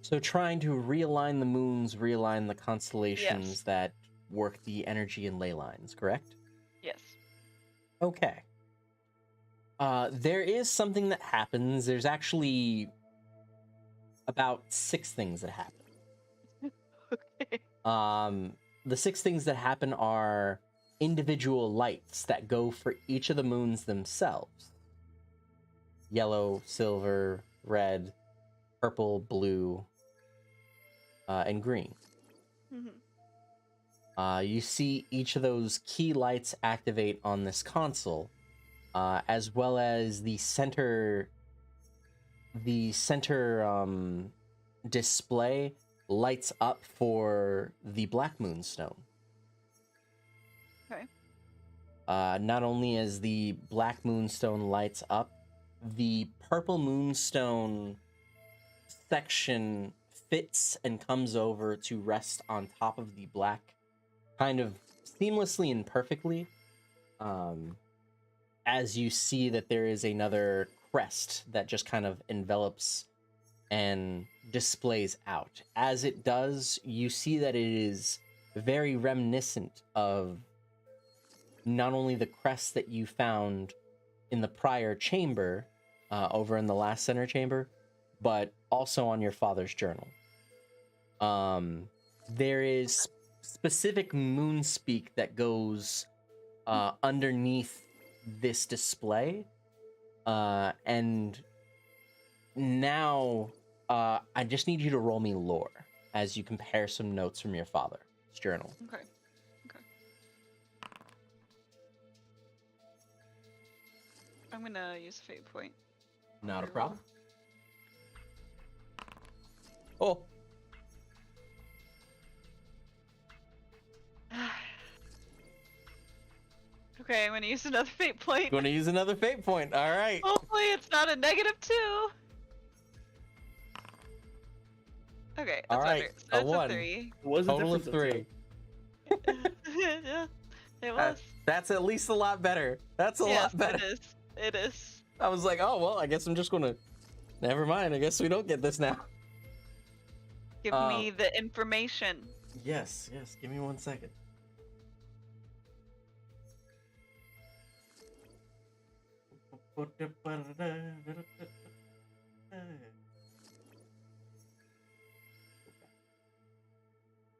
So trying to realign the moons, realign the constellations Yes. that work the energy and ley lines, correct? Yes. Okay. There is something that happens. There's actually about 6 things that happen. Okay. The 6 things that happen are individual lights that go for each of the moons themselves. Yellow, silver, red, purple, blue, and green. Mm-hmm. You see each of those key lights activate on this console, as well as the center display lights up for the Black Moonstone. Okay. Not only as the Black Moonstone lights up, the purple moonstone section fits and comes over to rest on top of the black, kind of seamlessly and perfectly. As you see that there is another crest that just kind of envelops and displays out. As it does, you see that it is very reminiscent of not only the crest that you found in the prior chamber, over in the last center chamber, but also on your father's journal. There is specific moon speak that goes underneath this display, and now I just need you to roll me lore as you compare some notes from your father's journal. Okay. Okay. I'm gonna use a fate point. Not a Reroll. problem. Oh, Okay, I'm gonna use another fate point. going to use another fate point. All right. Hopefully it's not a -2. Okay, that's All right, better. So a it's one. a 3. What was the Total of difference 3. Yeah, it was. That's at least a lot better. That's a Yes, lot better. it is. It is. I was like, oh, well, I guess I'm just going to... Never mind. I guess we don't get this now. Give me the information. Yes, yes. Give me 1 second.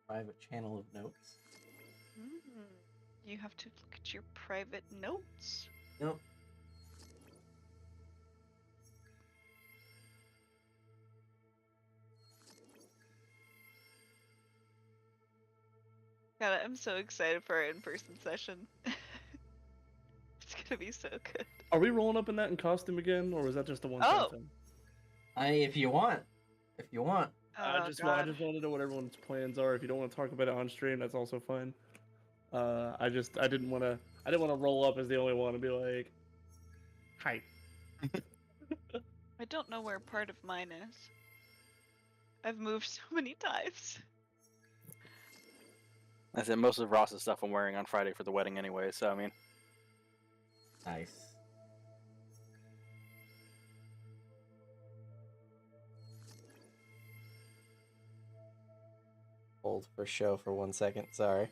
Private channel of notes. Mm, you have to look at your private notes. Nope. God, I'm so excited for our in-person session. It's gonna be so good. Are we rolling up in that in costume again, or was that just a one-time Oh. thing? If you want. If you want. Oh, I just God. want to know what everyone's plans are. If you don't want to talk about it on stream, that's also fine. I didn't want to roll up as the only one and be like, "Hi." I don't know where part of mine is. I've moved so many times. I said most of Ross's stuff I'm wearing on Friday for the wedding anyway, so I mean, Nice. Hold for show for 1 second. Sorry.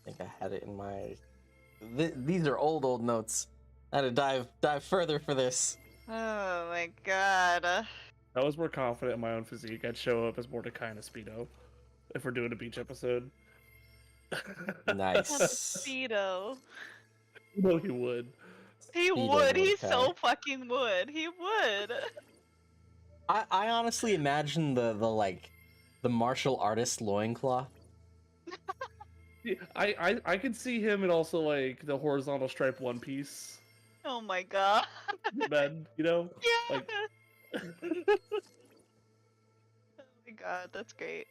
I think I had it in my... These are old notes. I had to dive further for this. Oh my God. I was more confident in my own physique. I'd show up as Mordecai in a Speedo if we're doing a beach episode. Nice. Speedo. No, he would. He Speedo would. He Mordecai. so fucking would. He would. I honestly imagine the martial artist loincloth. Yeah, I could see him in also like the horizontal stripe one piece. Oh my God. Men, you know? Yeah. Like Oh my God, that's great.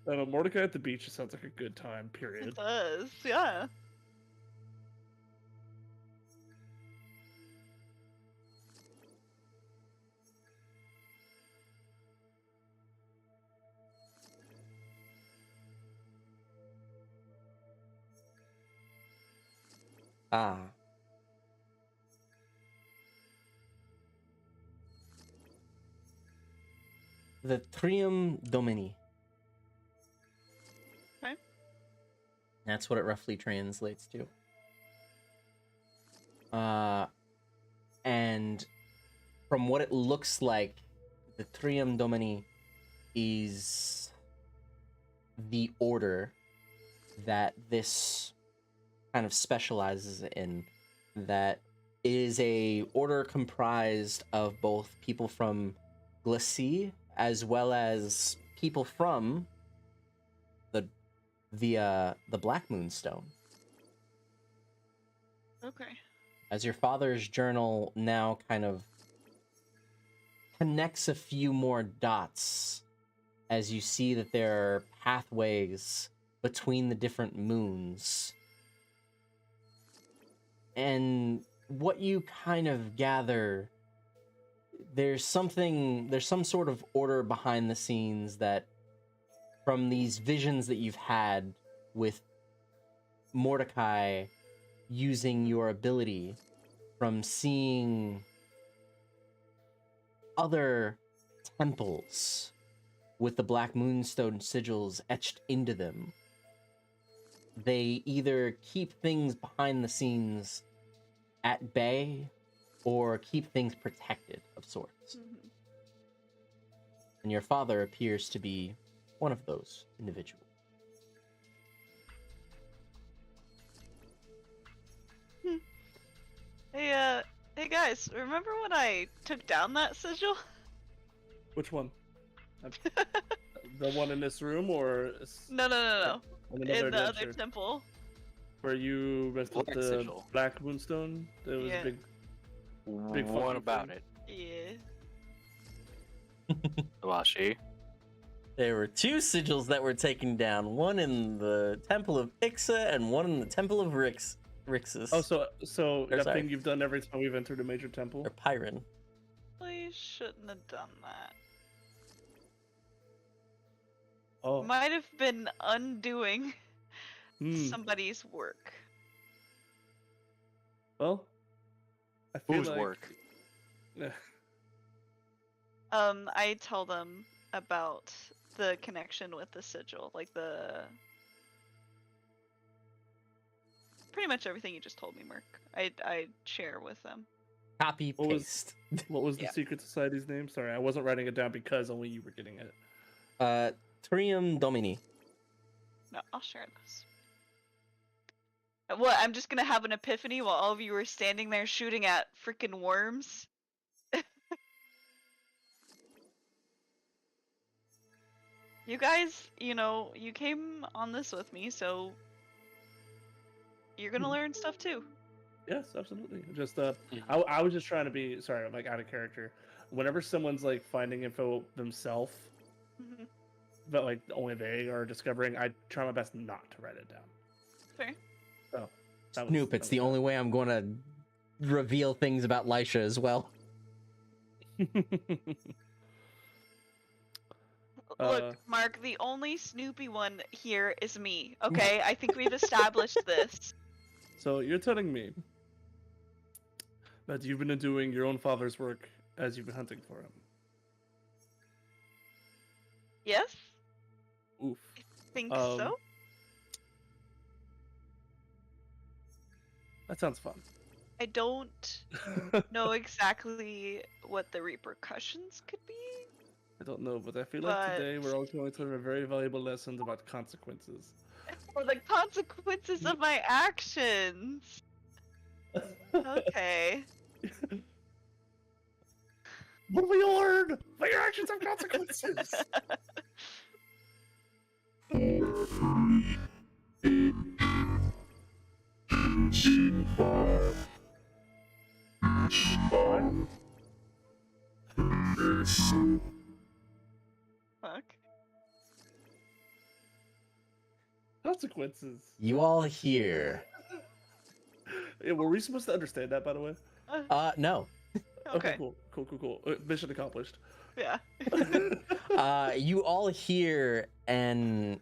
I don't know, Mordecai at the beach just sounds like a good time, It period. does. Yeah. Ah. The Trium Domini. Okay. That's what it roughly translates to. And from what it looks like, the Trium Domini is the order that this kind of specializes in. That is a order comprised of both people from Glacis as well as people from the Black Moonstone. Okay. As your father's journal now kind of connects a few more dots as you see that there are pathways between the different moons. And what you kind of gather, there's some sort of order behind the scenes that, from these visions that you've had with Mordecai using your ability, from seeing other temples with the Black Moonstone sigils etched into them. They either keep things behind the scenes at bay or keep things protected of sorts. Mhm. And your father appears to be one of those individuals. Hey guys, remember when I took down that sigil? Which one? The one in this room, or No. on another In the other adventure? temple. Where you messed with Black the sigil. Black Moonstone? There was Yeah. a big What fucking about thing. it? Yeah. Washi. There were two sigils that were taken down, one in the Temple of Ixa and one in the Temple of Rixus. Oh, so Or that sorry. thing you've done every time we've entered a major temple? Or Pyron. I shouldn't have done that. Oh, Might have been undoing hmm. somebody's work. Well, I feel Whose like work? I tell them about the connection with the sigil, like pretty much everything you just told me, Merc. I share with them. Copy What was- paste. What was the Yeah. secret society's name? Sorry, I wasn't writing it down because only you were getting it. Trium Domini. No, I'll share this. What? I'm just gonna have an epiphany while all of you are standing there shooting at freaking worms. You guys, you came on this with me, so you're gonna learn stuff too. Yes, absolutely. Just I was just trying to be sorry, I'm like out of character. Whenever someone's like finding info themselves, Mhm. but like only they are discovering, I try my best not to write it down. Fair. So that was- Snoop, that it's was the that. only way I'm going to reveal things about Lisha as well. Look, Mark, the only Snoopy one here is me. Okay, I think we've established this. So you're telling me that you've been doing your own father's work as you've been hunting for him. Yes? Oof. Think Um, so? That sounds fun. I don't know exactly what the repercussions could be. I don't know, but I feel like But- today we're all going to learn a very valuable lesson about consequences. Or the consequences of my actions. Okay. What have we learned? But your actions have consequences. Fuck. Consequences. You all hear. Yeah, were we supposed to understand that, by the way? No. Okay. Cool. Mission accomplished. Yeah. You all hear a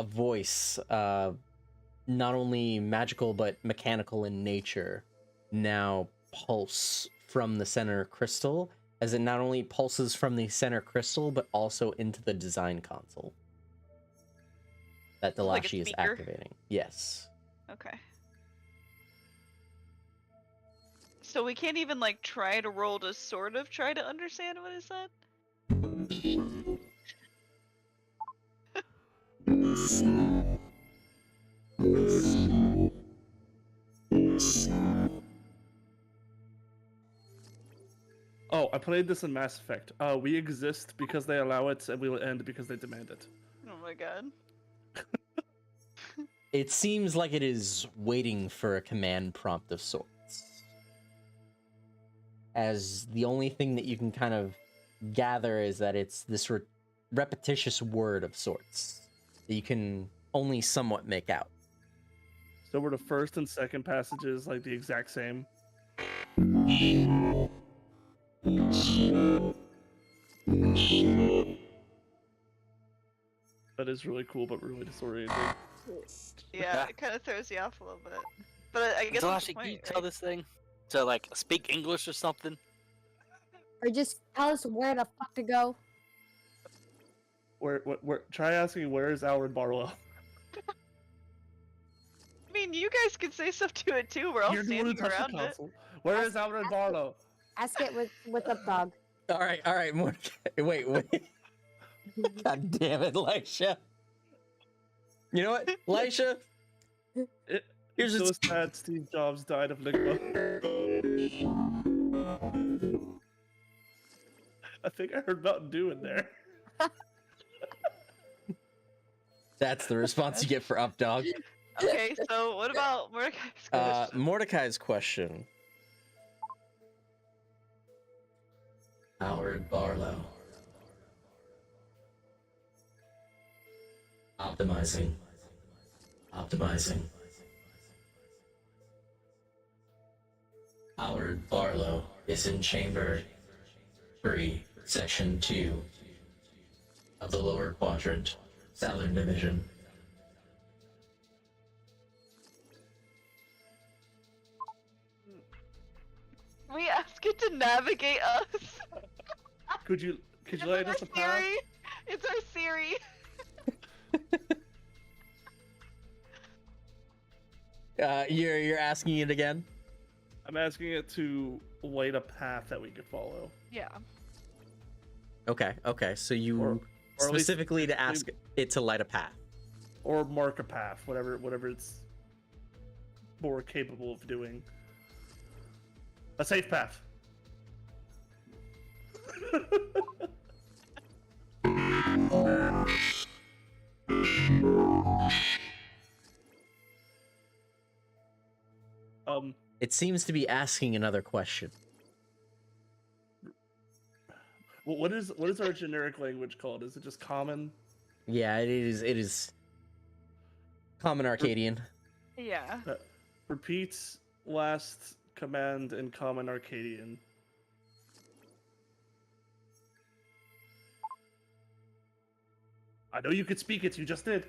voice, not only magical but mechanical in nature, now pulse from the center crystal, as it not only pulses from the center crystal but also into the design console that Like a Delashi is speaker? activating. Yes. Okay. So we can't even like try to roll to sort of try to understand what is that? Oh, I played this in Mass Effect. We exist because they allow it, and we will end because they demand it. Oh my god. It seems like it is waiting for a command prompt of sorts. As the only thing that you can kind of gather is that it's this repetitious word of sorts that you can only somewhat make out. So were the first and second passages like the exact same? That is really cool, but really disorienting. Yeah, it kind of throws you off a little bit. But I guess that's the Delashi, can you point, tell right? this thing to like speak English or something? Or just tell us where the fuck to go. Where? Try asking where is Alred Barlow? I mean, you guys can say stuff to it too. We're all You're the one who standing touched the around it. console. Where is Alred Barlow? Ask it with up, dog. All right, Mordecai. Wait. God damn it, Lisha. You know what, Lisha? Here's So what's... sad Steve Jobs died of Ligma. I think I heard Mountain Dew in there. That's the response you get for up, dog. Okay, so what about Mordecai's question? Mordecai's question. Howard Barlow. Optimizing. Howard Barlow is in Chamber 3, Section 2 of the Lower Quadrant, Southern Division. We ask it to navigate us. Could you It's light our us a path? Siri. It's our Siri. You're asking it again? I'm asking it to light a path that we could follow. Yeah. Okay. So you Or at least specifically to ask it to light a path. or mark a path, whatever it's more capable of doing. A safe path. It seems to be asking another question. What is our generic language called? Is it just common? Yeah, it is common Arcadian. Yeah. Repeats last command in common Arcadian. I know you could speak it, you just did.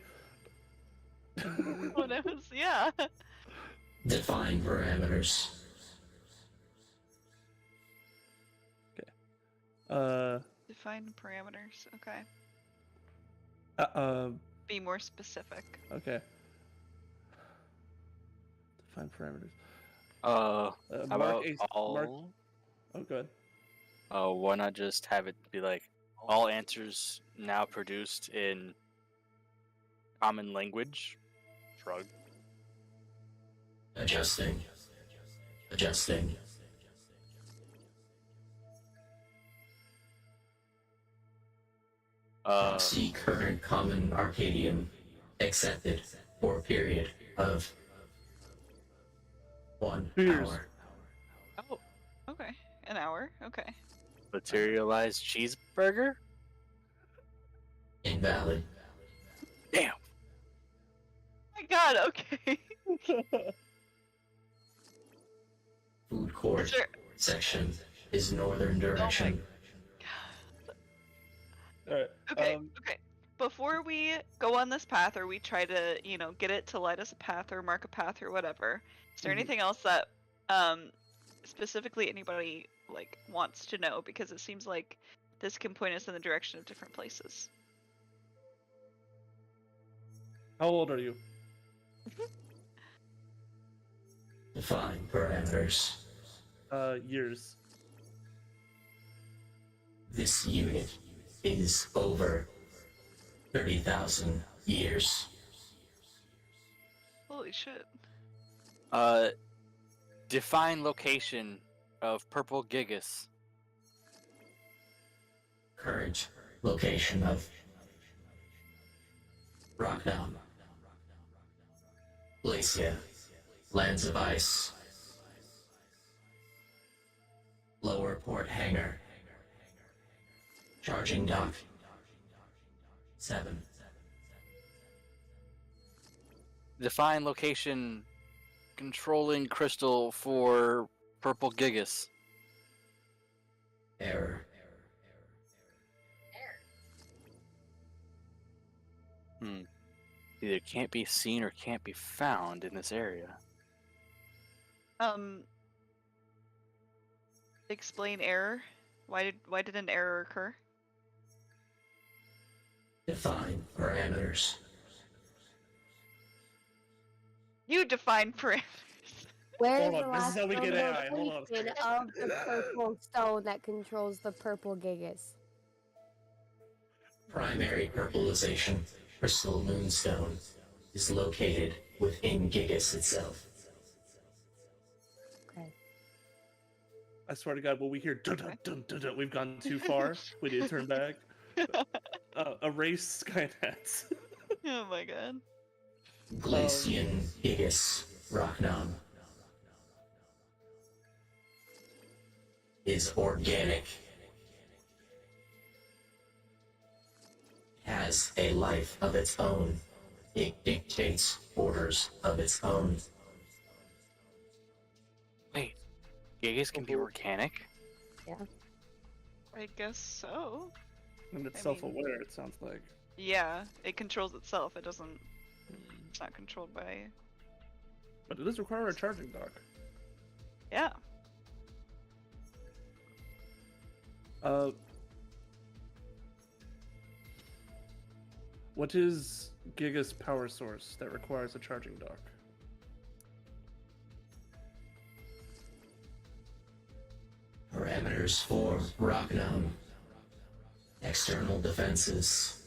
What else? Yeah. Define parameters. Define parameters. Okay. Uh, Be more specific. okay. Define parameters. How about all? Mark, oh, good. Why not just have it be like all answers now produced in common language? Shrug. Adjusting. See current common Arcadian accepted for a period of 1 Years. hour. Oh. Okay. An hour. Okay. Materialized cheeseburger? Invalid. Damn. Oh my God. Okay. Food court Sure. section is northern direction. Alright. Okay. Okay. Before we go on this path, or we try to, get it to light us a path or mark a path or whatever, is there Mhm. anything else that, specifically anybody wants to know? Because it seems like this can point us in the direction of different places. How old are you? Define parameters. Years. This unit is over 30,000 years. Holy shit. Define location of purple gigas. Current location of Rockdown, Glacia, Lands of Ice, Lower Port Hangar, Charging Dock, 7. Define location controlling crystal for purple gigas. Error. Either can't be seen or can't be found in this area. Explain error. Why did an error occur? Define parameters. You define parameters. Where Hold is on, the this is last how we get AI, hold on. location of the purple stone that controls the purple gigas? Primary purpleization, crystal moonstone, is located within Gigas itself. Okay. I swear to God, when we hear dun dun dun dun dun, we've gone too far. We need to turn back. Erase Skynets. Oh my god. Glacian Gigas Rocknam is organic. Has a life of its own. It dictates orders of its own. Wait, gigas can be organic? I guess so. And it's I mean- self-aware, it sounds like. Yeah, it controls itself. It doesn't. It's not controlled by. But it does require a charging dock. Yeah. What is Giga's power source that requires a charging dock? Parameters for Rocknum. External defenses.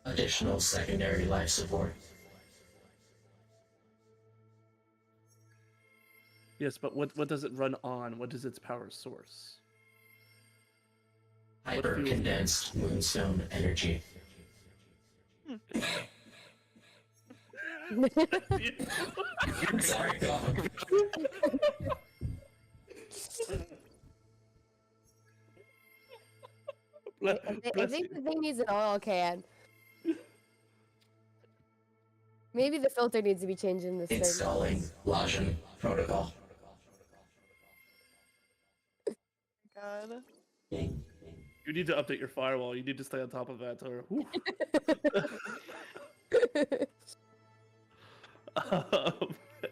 Additional secondary life support. Yes, but what does it run on? What is its power source? Hyper-condensed moonstone energy. Sorry, dog. I think the thing needs an oil can. Maybe the filter needs to be changed in this thing. Installing Lajan protocol. God. You need to update your firewall. You need to stay on top of that, Tor.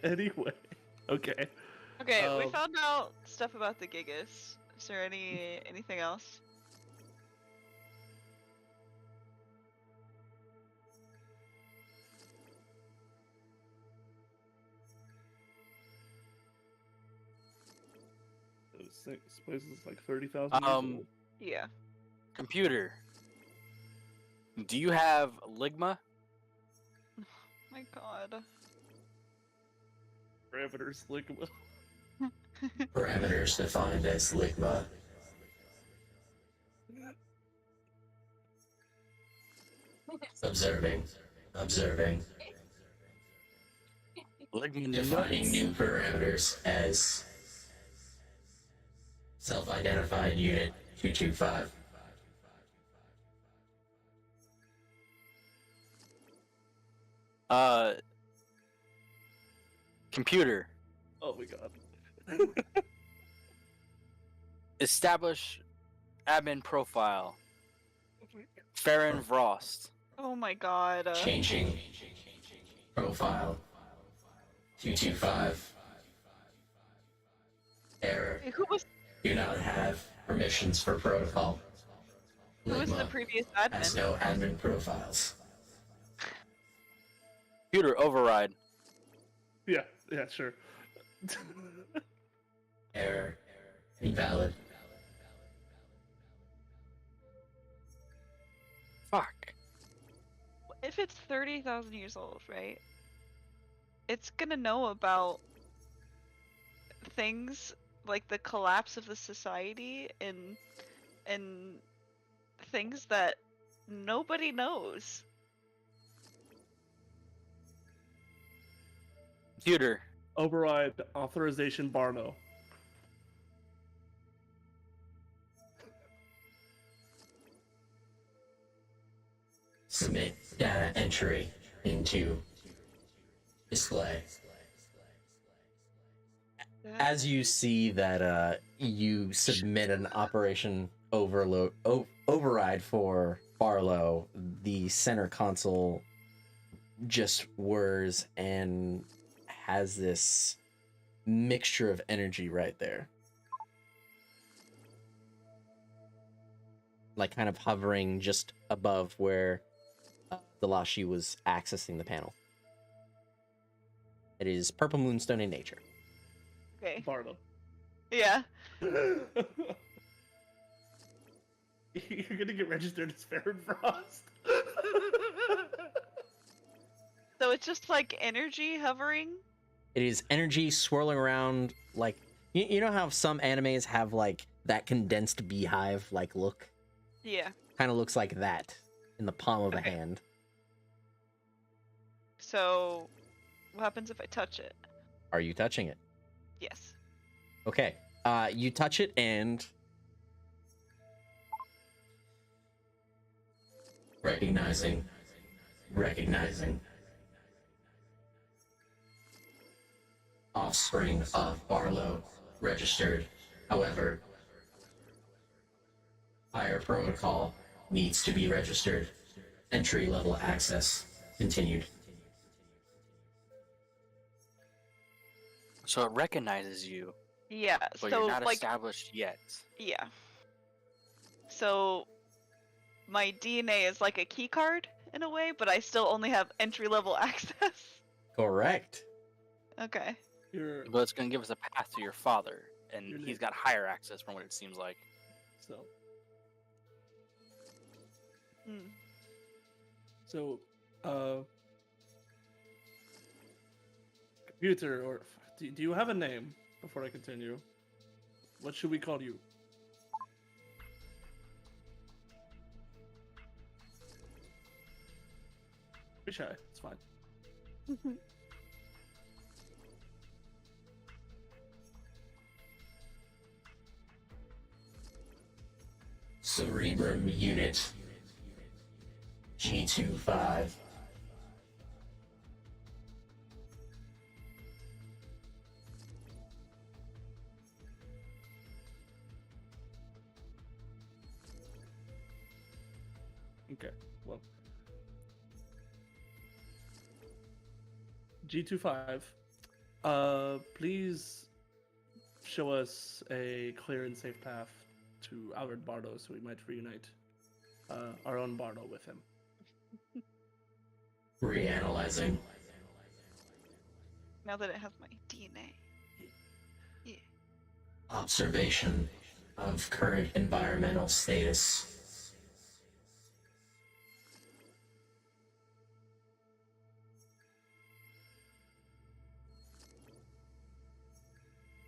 Anyway, okay. Okay, we Um, found out stuff about the Gigas. Is there anything else? This place is like 30,000 years old. Yeah. Computer. Do you have Ligma? My God. Parameters, like, Parameters defined as Ligma. Observing. Ligma Defining nuts. new parameters as self-identified unit 225. Computer. oh my god. Establish admin profile. Farron Vrost. Oh my God. Changing profile 225. Error. Who was Do not have permissions for protocol. the Ligma previous has admin? no admin profiles. Computer override. Yeah, sure. Error. Invalid. Fuck. If it's 30,000 years old, right? It's gonna know about things like the collapse of the society and things that nobody knows. Computer. Override authorization Barno. entry into display. As you see that you submit an operation override for Barlow, the center console just whirs and has this mixture of energy right there. Like kind of hovering just above where Delashi was accessing the panel. It is Purple Moonstone in nature. Okay. Barlow. Yeah. You're gonna get registered as Farron Frost. So it's just like energy hovering. It is energy swirling around like you know how some animes have like that condensed beehive like look? Yeah. Kind of looks like that in the palm of a Okay. hand. So what happens if I touch it? Are you touching it? Yes. Okay. You touch it and Recognizing. Offspring of Barlow registered. However, higher protocol needs to be registered. Entry level access continued. So it recognizes you, Yeah. but so you're not like established yet. yeah. So my DNA is like a key card in a way, but I still only have entry level access. correct. Okay. You're But it's going to give us a path to your father, and Your he's name. got higher access from what it seems like. so Hmm. so computer or do you have a name before I continue? What should we call you? Be shy. It's fine. Cerebrum unit G25. Okay. Well, G25. Please show us a clear and safe path to Albert Bardo so we might reunite our own Bardo with him. Reanalyzing. Now that it has my DNA. Yeah. Observation of current environmental status.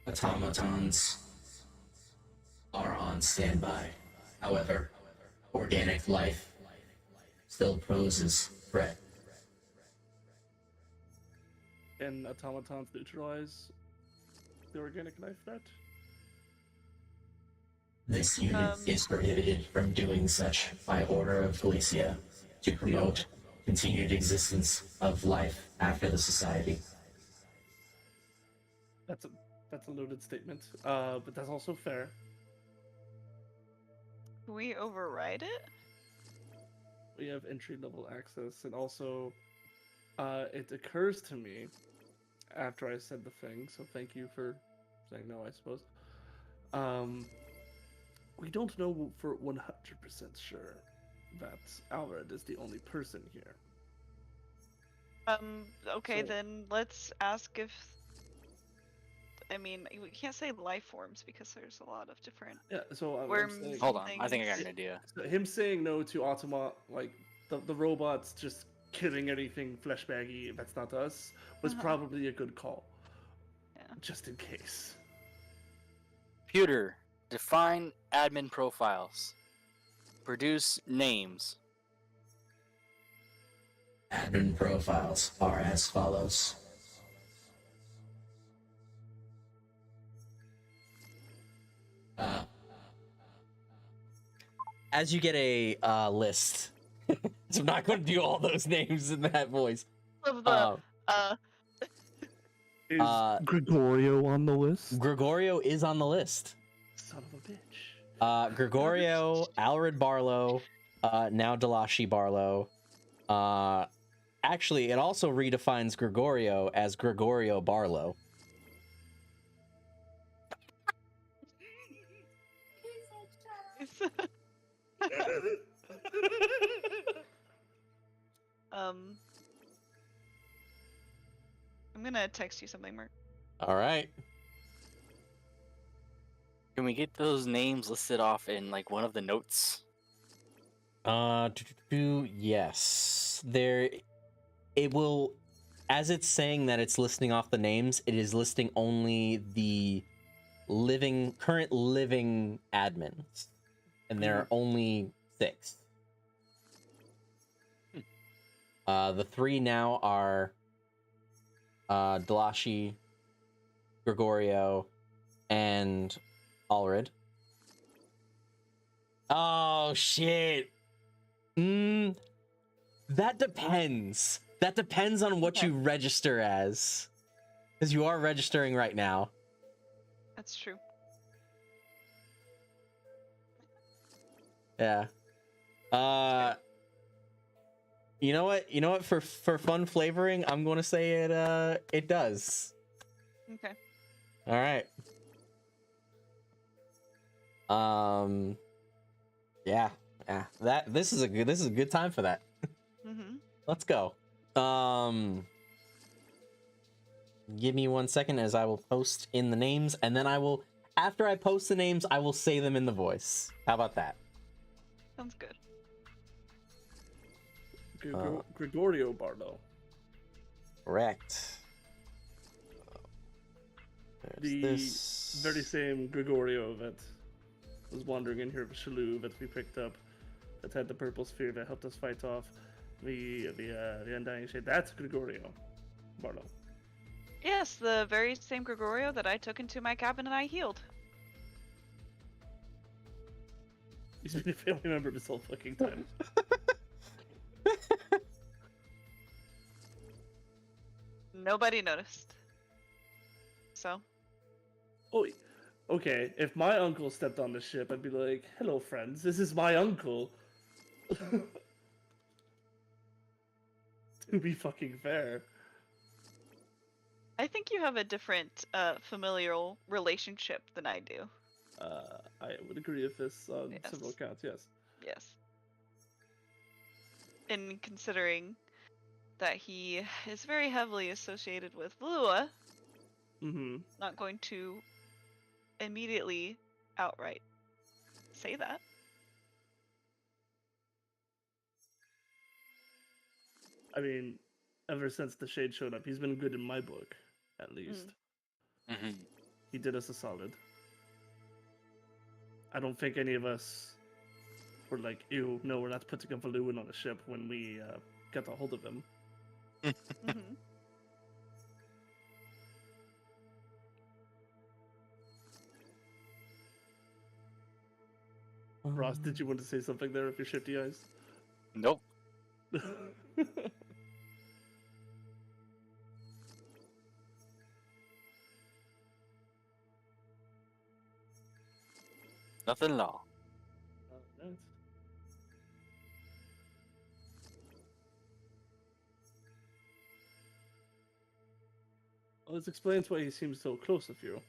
Automatons are on standby. However, organic life still poses threat. Can automatons neutralize the organic life threat? This unit is prohibited from doing such by order of Galicia to promote continued existence of life after the society. That's a loaded statement, but that's also fair. Can we override it? We have entry level access, and also, it occurs to me after I said the thing. So thank you for saying no. I suppose. We don't know for 100% sure that Alred is the only person here. Okay, So- then let's ask if. I mean, we can't say life forms because there's a lot of different. Yeah. So I'm Worms. saying, Hold on, I think I got Things. an idea. so him saying no to Automa, like the robots just killing anything flesh baggy that's not us, was Uh-huh. probably a good call. Yeah. Just in case. Computer, define admin profiles. Produce names. Admin profiles are as follows. As you get a list I'm not going to do all those names in that voice. Of the Is Uh, Gregorio on the list? Gregorio is on the list. Son of a bitch. Gregorio, Alred Barlow, now Delashi Barlow. Actually, it also redefines Gregorio as Gregorio Barlow. I'm gonna text you something, Mark. All right. Can we get those names listed off in like one of the notes? Yes. There, it will, as it's saying that it's listing off the names, it is listing only the current living admins, and there are only 6. The 3 now are Delashi, Gregorio, and Alred. Oh shit. That depends. That depends on what Okay. you register as. Because you are registering right now. That's true. Yeah. You know what? You know what? For fun flavoring, I'm going to say it does. Okay. All right. Yeah. This is a good time for that. Mm-hmm. Let's go. Give me 1 second as I will post in the names, and then after I post the names, I will say them in the voice. How about that? Sounds good. Gregorio Barlow. Correct. There's The this. very same Gregorio that was wandering in here with Shalou that we picked up, that had the purple sphere that helped us fight off the Undying Shade. That's Gregorio Barlow. Yes, the very same Gregorio that I took into my cabin and I healed. He's been a family member this whole fucking time. Nobody noticed. So, Oh, okay. If my uncle stepped on the ship, I'd be like, "Hello, friends. This is my uncle." To be fucking fair. I think you have a different familial relationship than I do. I would agree with this on Yes. several counts. Yes. Yes. And considering that he is very heavily associated with Lua, Mm-hmm. not going to immediately outright say that. I mean, ever since the Shade showed up, he's been good in my book, at least. Mm-hmm. He did us a solid. I don't think any of us were like, "Ew, no, we're not putting a Valuan on a ship" when we got a hold of him. Mm-hmm. Ross, did you want to say something there with your shifty eyes? Nope. Nothing at all. Alright. Well, this explains why he seems so close with you.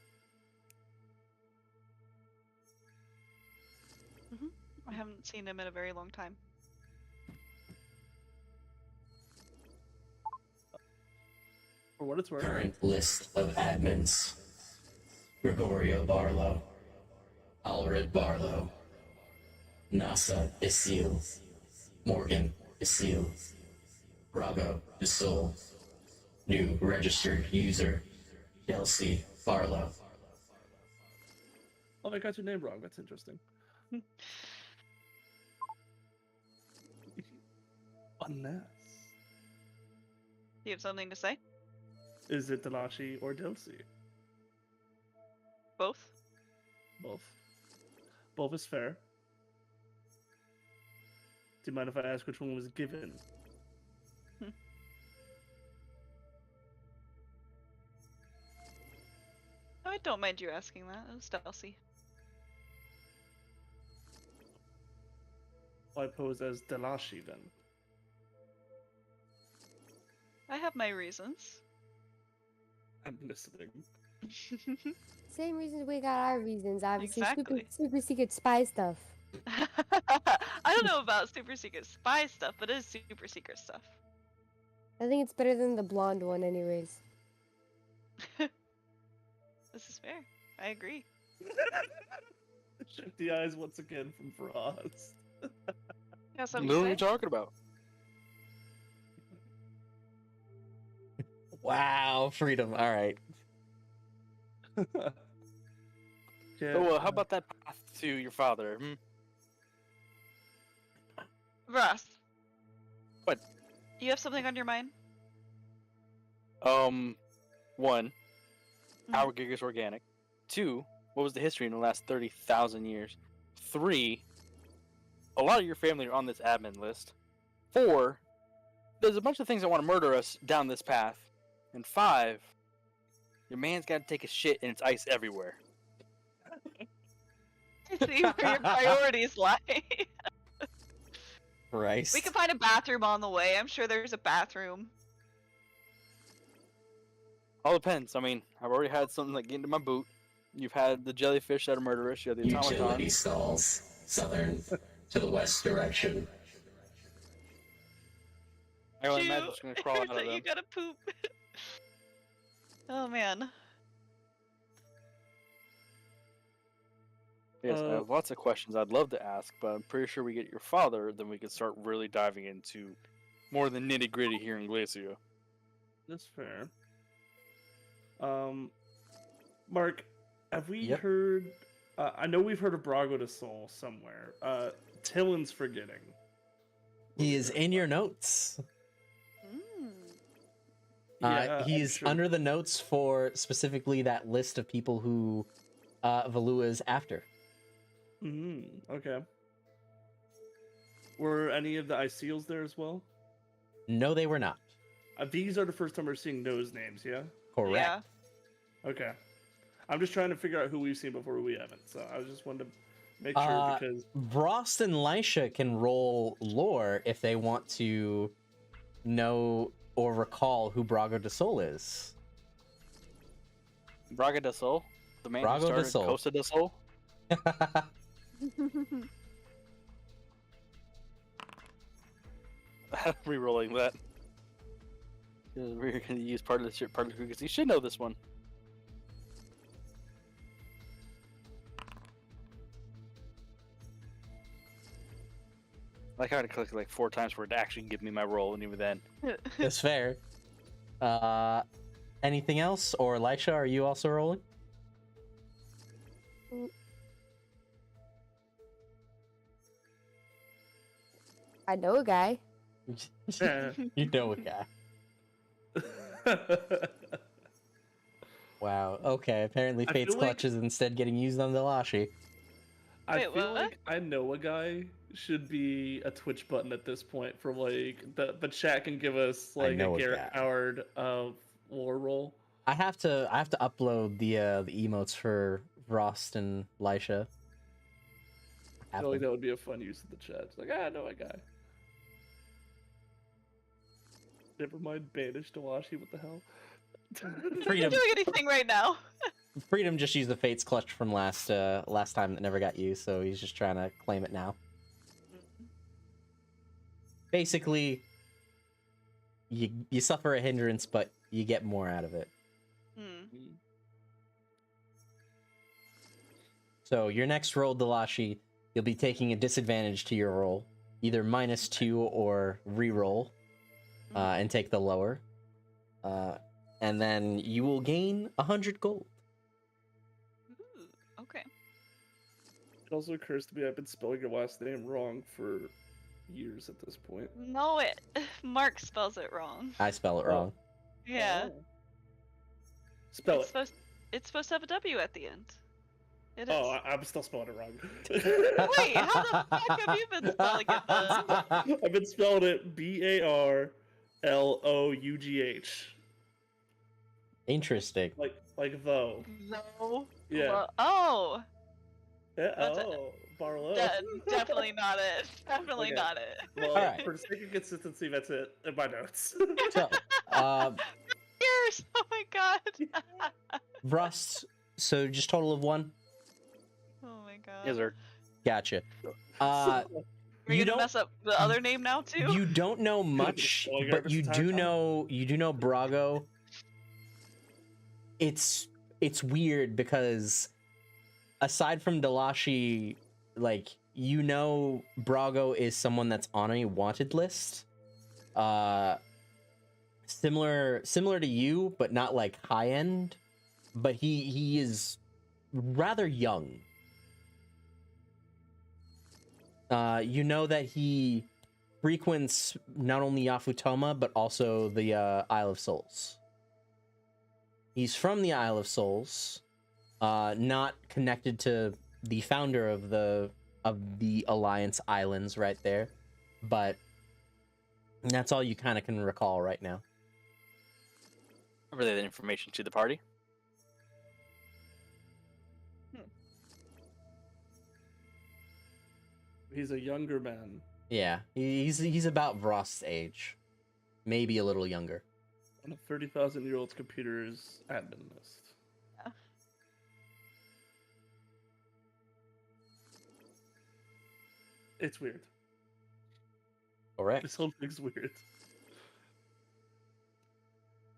I haven't seen him in a very long time. For what it's worth. Current list of admins: Gregorio Barlow, Alred Barlow, Nasa Isil, Morgan Isil, Rago Isil, new registered user, Kelsey Barlow. Oh, I got your name wrong. That's interesting. Unless. Do you have something to say? Is it Delashi or Delcy? Both? Both. Both is fair. Do you mind if I ask which one was given? I don't mind you asking that. It was Delsey. I pose as Delashi then. I have my reasons. I'm listening. Same reasons we got our reasons. Obviously, Exactly. super secret spy stuff. I don't know about super secret spy stuff, but it is super secret stuff. I think it's better than the blonde one, anyways. This is fair. I agree. Shifty eyes once again from Frost. Yeah, something What are to you say? talking about? Wow, freedom. All right. Yeah. Oh, how about that path to your father? Ross. What? You have something on your mind? One, Mhm. our gig is organic. Two, what was the history in the last 30,000 years? Three, a lot of your family are on this admin list. Four, there's a bunch of things that want to murder us down this path. And five, your man's got to take a shit and it's ice everywhere. See where your priorities lie. Christ. We can find a bathroom on the way. I'm sure there's a bathroom. All depends. I mean, I've already had something like get into my boot. You've had the jellyfish that are murderous. You have the Utility automaton. stalls, southern to the west direction. I only Shoot. imagine it's going to crawl out of That you them. gotta poop. Oh man. Yes, I have lots of questions I'd love to ask, but I'm pretty sure we get your father, then we can start really diving into more of the nitty gritty here in Glacia. That's fair. Mark, have we Yep. heard? I know we've heard of Brago de Sol somewhere. Tillen's forgetting. He is in your notes. Mm. I'm He's sure. under the notes for specifically that list of people who Valua is after. Okay. Were any of the Iseals there as well? No, they were not. These are the first time we're seeing those names, yeah? Correct. Yeah. Okay. I'm just trying to figure out who we've seen before we haven't. So I was just wanted to make sure because Vrost and Lysha can roll lore if they want to know or recall who Brago de Sol is. Braga de Sol? The man Brago de who started Sol. Costa de Sol? I'm re-rolling that. We're going to use part of the shit, part of the because you should know this one. I kind of clicked like 4 times for it to actually give me my roll, and even then. That's fair. Anything else? Or Lysha, are you also rolling? I know a guy. You know a guy. Wow. Okay. Apparently, I Fate's feel like- Clutch is instead getting used on Delashi. I Wait, feel what? like I know a guy should be a Twitch button at this point for like the chat can give us I like know a a Garrett guy. Howard lore roll. I have to upload the emotes for Vrost and Lysha. I feel like that would be a fun use of the chat. It's like, I know a guy. Never mind banish Delashi, what the hell? You're not Freedom. doing anything right now. Freedom just used the Fate's Clutch from last time that never got used, so he's just trying to claim it now. Basically, you suffer a hindrance, but you get more out of it. Hmm. So your next roll, Delashi, you'll be taking a disadvantage to your roll, either -2 or re-roll, and take the lower. And then you will gain 100 gold. Ooh, okay. It also occurs to me I've been spelling your last name wrong for years at this point. No, it. Mark spells it wrong. I spell it Oh. wrong. Yeah. Oh. Spell It's it. supposed. It's supposed to have a W at the end. It is. Oh, I'm still spelling it wrong. Wait, how the fuck have you been spelling it then? I've been spelling it Barlough. Interesting. Like though. No. Yeah. Oh. Yeah, That's Barlow. definitely not it. Definitely Okay. not it. Well, Alright. for the sake of consistency, that's it in my notes. So, Years. Oh my god. Rust. So just total of 1. Oh my god. Yes, sir. Gotcha. Are you you gonna don't- mess up the other name now too? You don't know much, Spoiler but this you entire do time? know Brago. It's weird because aside from Dalashi, like Brago is someone that's on a wanted list. Similar to you, but not like high end. But he is rather young. You know that he frequents not only Yafutoma, but also the Isle of Souls. He's from the Isle of Souls, not connected to the founder of the Alliance Islands right there, but that's all you kind of can recall right now. Relay that information to the party. He's a younger man. Yeah, he's about Vrost's age, maybe a little younger. On a 30,000-year-old computer's admin list. Yeah. It's weird. Correct. This whole thing's weird.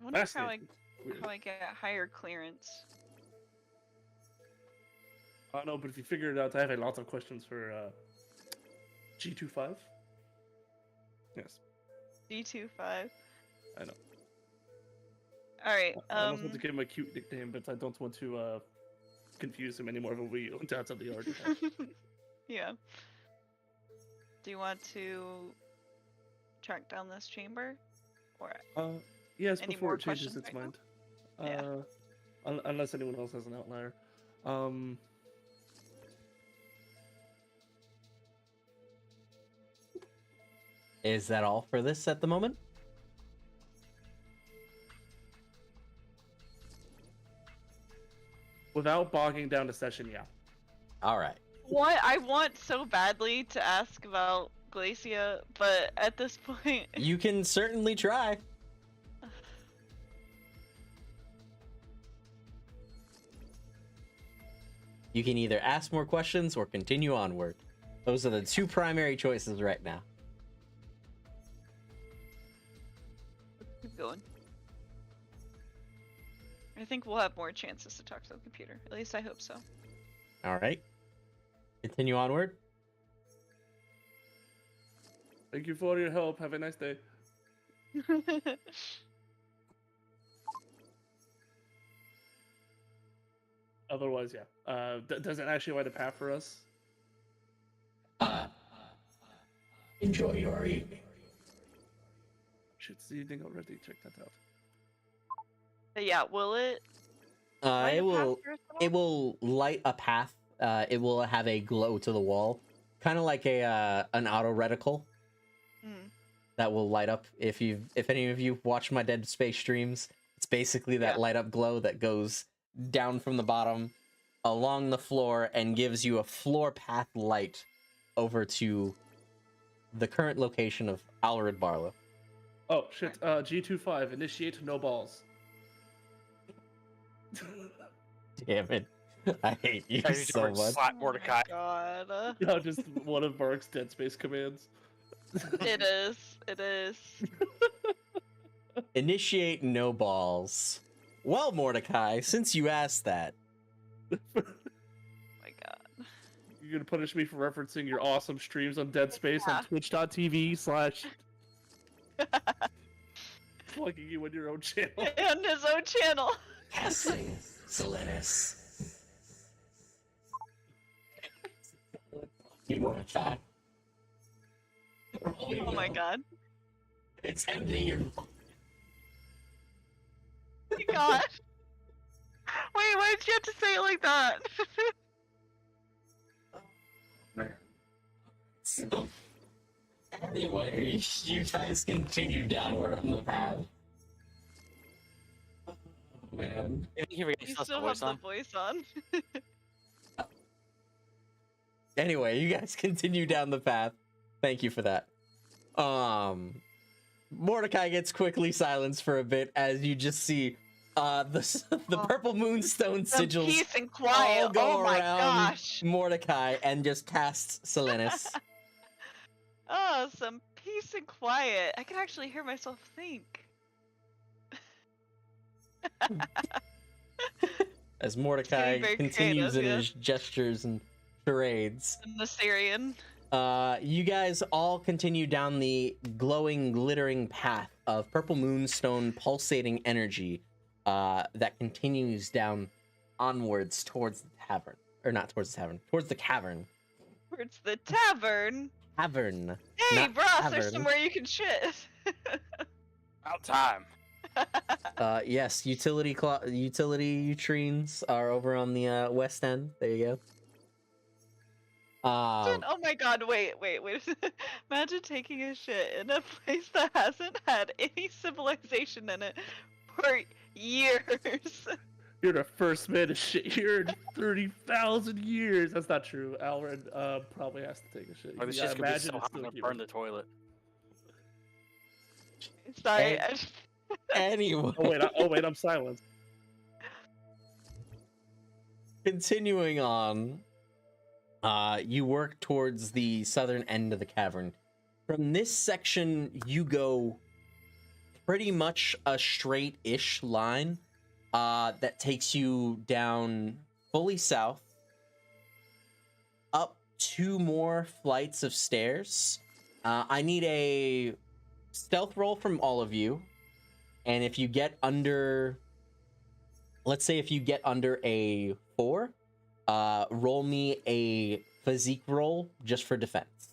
I wonder Fascinating. Weird. how I get higher clearance. I don't know, but if you figure it out, I have a lot of questions for G25. Yes, D25. I know. Alright, I don't want to give him a cute nickname, but I don't want to confuse him anymore than we undoubtedly already have. yeah. Do you want to track down this chamber? Or Yes, Any before more it changes questions its right mind. Yeah. Unless anyone else has an outlier. Is that all for this at the moment? Without bogging down the session, yeah. All right. what I want so badly to ask about Glacia, but at this point You can certainly try. You can either ask more questions or continue onward. Those are the two primary choices right now. keep going. I think we'll have more chances to talk to the computer. At least I hope so. All right. Continue onward. Thank you for your help. Have a nice day. Otherwise, yeah. Does it actually light a path for us? Enjoy your evening. Shit, it's the evening already. Check that out. But yeah, will it? light It a path will. for us at It all? will light a path. It will have a glow to the wall, kind of like a an auto reticle Mm. that will light up. If any of you watch my Dead Space streams, it's basically that Yeah. light up glow that goes down from the bottom along the floor and gives you a floor path light over to the current location of Alred Barlow. Oh, shit. G25, initiate no balls. Damn it! I hate you I need to so much. slap Mordecai. God. No, just one of Mark's Dead Space commands. It is. It is. Initiate no balls. Well, Mordecai, since you asked that, Oh my god. You're gonna punish me for referencing your awesome streams on Dead Space Yeah. on twitch.tv/ plugging you in your own channel. And his own channel. Casting Selenis. You want to chat? Oh my god. It's ending your. Oh my god. Wait, why did you have to say it like that? Anyway, you guys continue downward on the path. Oh, man. I think you forget you You still still have have the voice the on. voice on. Anyway, you guys continue down the path. Thank you for that. Mordecai gets quickly silenced for a bit as you just see the Oh. purple moonstone Some sigils peace and quiet. all go Oh my around gosh. Mordecai and just cast Selenis. Oh, some peace and quiet. I can actually hear myself think. As Mordecai very continues creative, in yeah. his gestures and charades. The Syrian. You guys all continue down the glowing, glittering path of purple moonstone pulsating energy that continues down onwards towards the tavern. Or not towards the tavern, towards the cavern. Towards the tavern. Cavern. Hey, Not Ross, there's tavern. somewhere you can shit. About time. Yes, utility utrines are over on the west end. There you go. Oh my god, wait. Imagine taking a shit in a place that hasn't had any civilization in it for years. You're the first man to shit here in 30,000 years. That's not true. Alred probably has to take a shit. Or this Yeah, just could be imagine so it's hot still and human. burn the toilet. Sorry. Anyway. Oh wait, I'm silent. Continuing on, you work towards the southern end of the cavern. From this section, you go pretty much a straight-ish line that takes you down fully south, up 2 more flights of stairs. I need a stealth roll from all of you, and if you get under, let's say if you get under a 4, roll me a physique roll just for defense.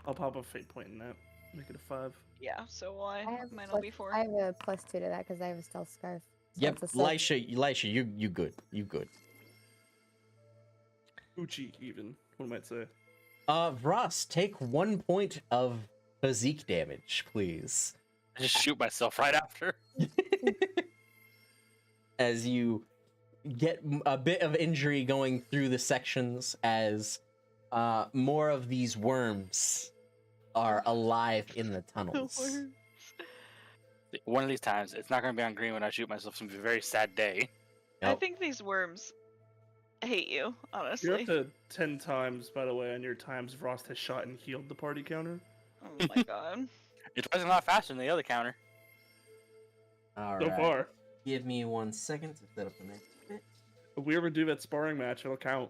I'll pop a fate point in that. Make it a 5. Yeah, so will I. I have Mine will be 4. I have a +2 to that because I have a stealth scarf. So Yep, it's a 6. Elisha, you good. You good. Uchi, even. One might say. Ross, take 1 point of physique damage, please. I just shoot myself right after. As you get a bit of injury going through the sections as more of these worms are alive in the tunnels. One of these times, it's not going to be on green when I shoot myself. It's going to be a very sad day. I Nope. think these worms hate you, You're honestly. up to 10 times, by the way, on your times Frost has shot and healed the party counter. Oh my god. It's rising a lot faster than the other counter. All So right. far. Give me 1 second to set up the next bit. If we ever do that sparring match, it'll count.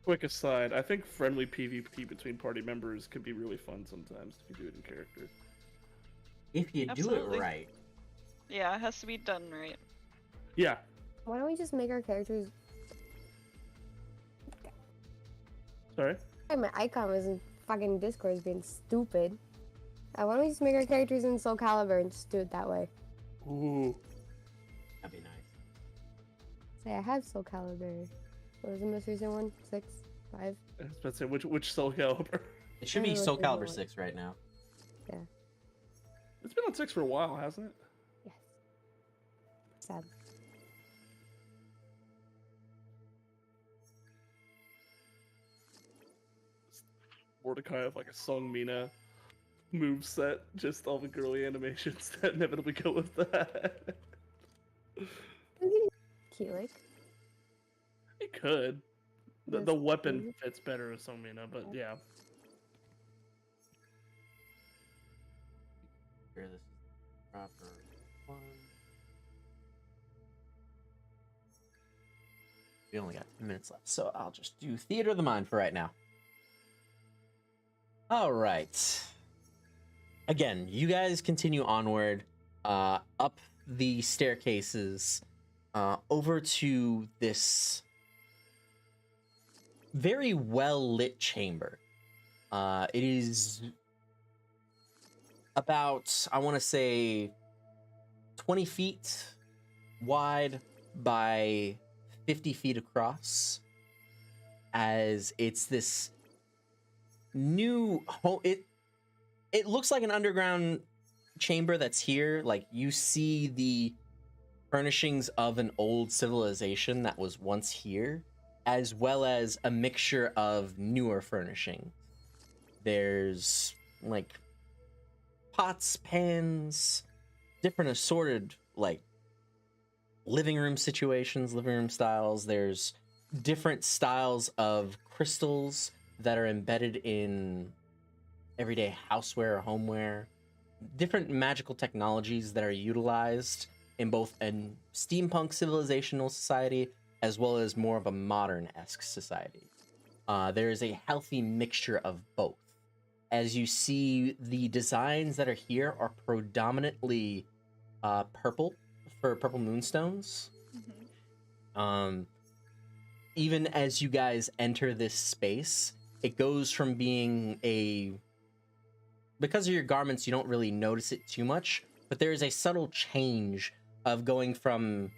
Quick aside, I think friendly PvP between party members could be really fun sometimes if you do it in character. If you do Absolutely. it right. Yeah, it has to be done right. Yeah, Why don't we just make our characters? sorry. Hey, my icon was in fucking Discord is being stupid. Why don't we just make our characters in Soul Calibur and just do it that way? Ooh. That'd be nice. Say I have Soul Calibur. What was the most recent one? 6, 5. I was about to say, which Soul Calibur? It should I be don't know Soul what they Calibur want. 6 right now. It's been on 6 for a while, hasn't it? Yes. Sad. Mordecai of like a Song Mina move set, just all the girly animations that inevitably go with that. Cute, like. It could. The That's weapon cute. fits better with Song Mina, but yeah. Here, this is the proper one. We only got 10 minutes left, so I'll just do Theater of the Mind for right now. All right. Again, you guys continue onward, up the staircases, over to this very well lit chamber. It is about, I want to say, 20 feet wide by 50 feet across, as it's this new home. It looks like an underground chamber that's here. Like, you see the furnishings of an old civilization that was once here, as well as a mixture of newer furnishings. There's like pots, pans, different assorted like living room situations, living room styles. There's different styles of crystals that are embedded in everyday houseware or homeware. Different magical technologies that are utilized in both a steampunk civilizational society as well as more of a modern-esque society. There is a healthy mixture of both. As you see, the designs that are here are predominantly purple for purple moonstones. Even as you guys enter this space, it goes from being because of your garments, you don't really notice it too much, but there is a subtle change of going from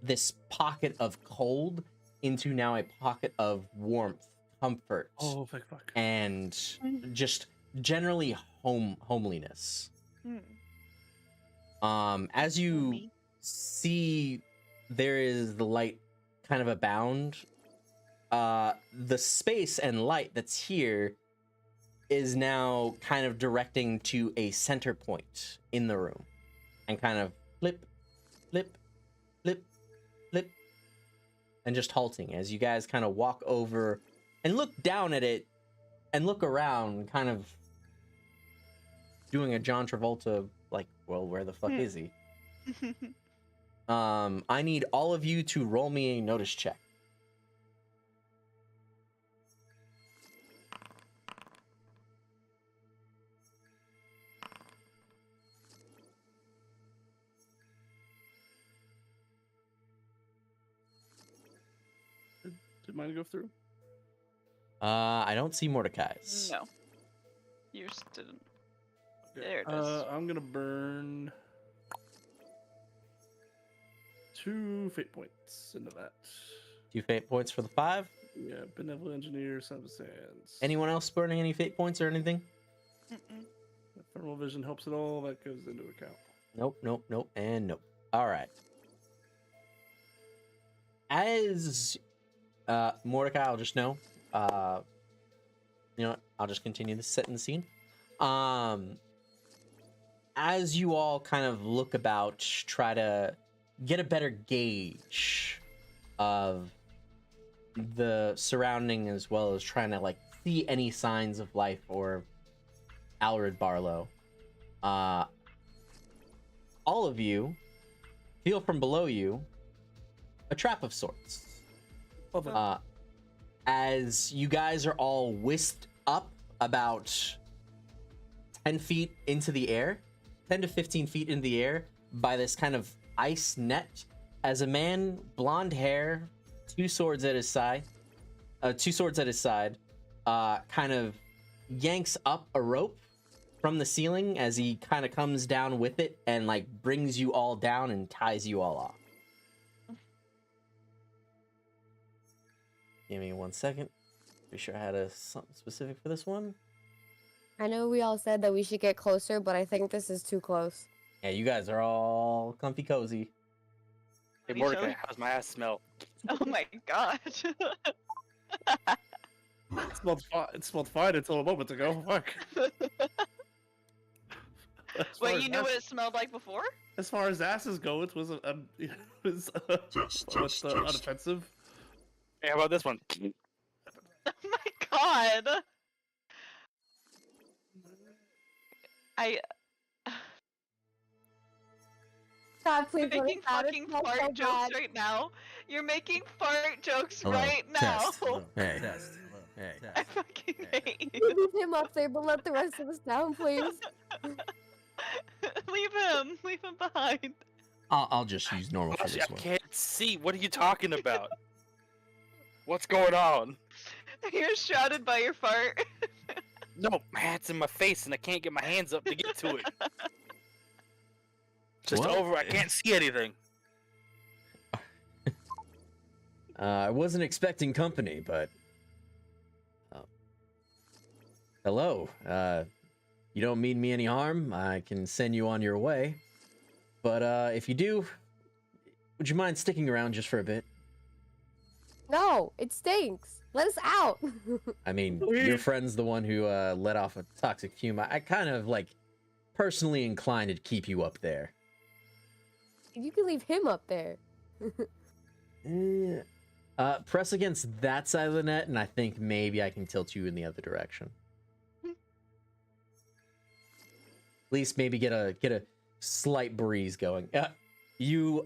this pocket of cold into now a pocket of warmth, comfort, Oh, fuck. and just generally homeliness. As you see, there is the light kind of abound. The space and light that's here is now kind of directing to a center point in the room, and kind of flip, flip, flip, flip, and just halting as you guys kind of walk over and look down at it and look around, kind of doing a John Travolta, like, well, where the fuck is he? I need all of you to roll me a notice check. Did mine go through? I don't see Mordecai's. No. Yours didn't. Okay. There it is. I'm gonna burn 2 fate points into that. 2 fate points for the 5. Yeah, benevolent engineer, son of sands. Anyone else burning any fate points or anything? Mm-mm. If thermal vision helps at all, that goes into account. Nope, and nope. All right. As Mordecai, I'll just know. You know what? I'll just continue to set in the scene. As you all kind of look about, try to get a better gauge of the surrounding, as well as trying to like see any signs of life or Alred Barlow. All of you feel from below you a trap of sorts. As you guys are all whisked up about 10 feet into the air, 10 to 15 feet in the air by this kind of ice net, as a man, blonde hair, two swords at his side, kind of yanks up a rope from the ceiling as he kind of comes down with it and like brings you all down and ties you all off. Give me 1 second. Be sure I had something specific for this one. I know we all said that we should get closer, but I think this is too close. Yeah, you guys are all comfy cozy. Hey, Me Mordecai, too. how's my ass smell? Oh my god. It smelled fine until a moment ago. Fuck. As far Wait, as you knew ass- what it smelled like before? As far as asses go, it was unoffensive. Hey, how about this one? Oh my god. God, please You're let making us out. It fucking smells so fart jokes bad. right now. You're making fart jokes Hello, right now. test. Hey, test. Hey, I fucking hate you. Leave him up there, but let the rest of us down, please. Leave him behind. I'll just use normal for Gosh, this I one. can't see. What are you talking about? What's going on? You're shrouded by your fart. No, my hat's in my face and I can't get my hands up to get to it. Just Well, over. I can't see anything. I wasn't expecting company, but hello. You don't mean me any harm. I can send you on your way. But if you do, would you mind sticking around just for a bit? No, it stinks. Let us out. I mean, your friend's the one who let off a toxic fume. I kind of like personally inclined to keep you up there. You can leave him up there. Press against that side of the net, and I think maybe I can tilt you in the other direction. At least maybe get a slight breeze going. You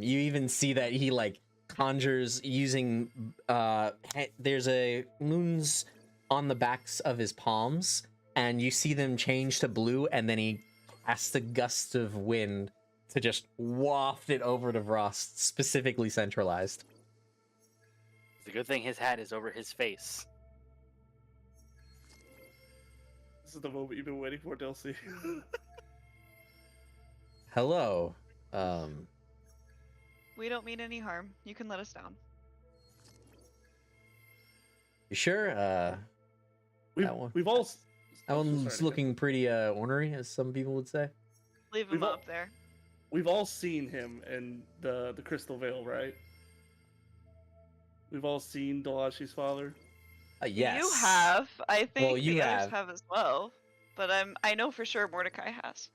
even see that he like conjures using there's a moons on the backs of his palms, and you see them change to blue, and then he casts a gust of wind to just waft it over to Vrost, specifically centralized. It's a good thing his hat is over his face. This is the moment you've been waiting for, Delcy. Hello. We don't mean any harm. You can let us down. You sure? We've, That one- we've all. That I'm so one's sorry. looking pretty ornery, as some people would say. Leave him We've all- up there. We've all seen him in the Crystal Veil, right? We've all seen Dalashi's father. Yes. You have. I think Well, you the others have. have as well. But I know for sure Mordecai has.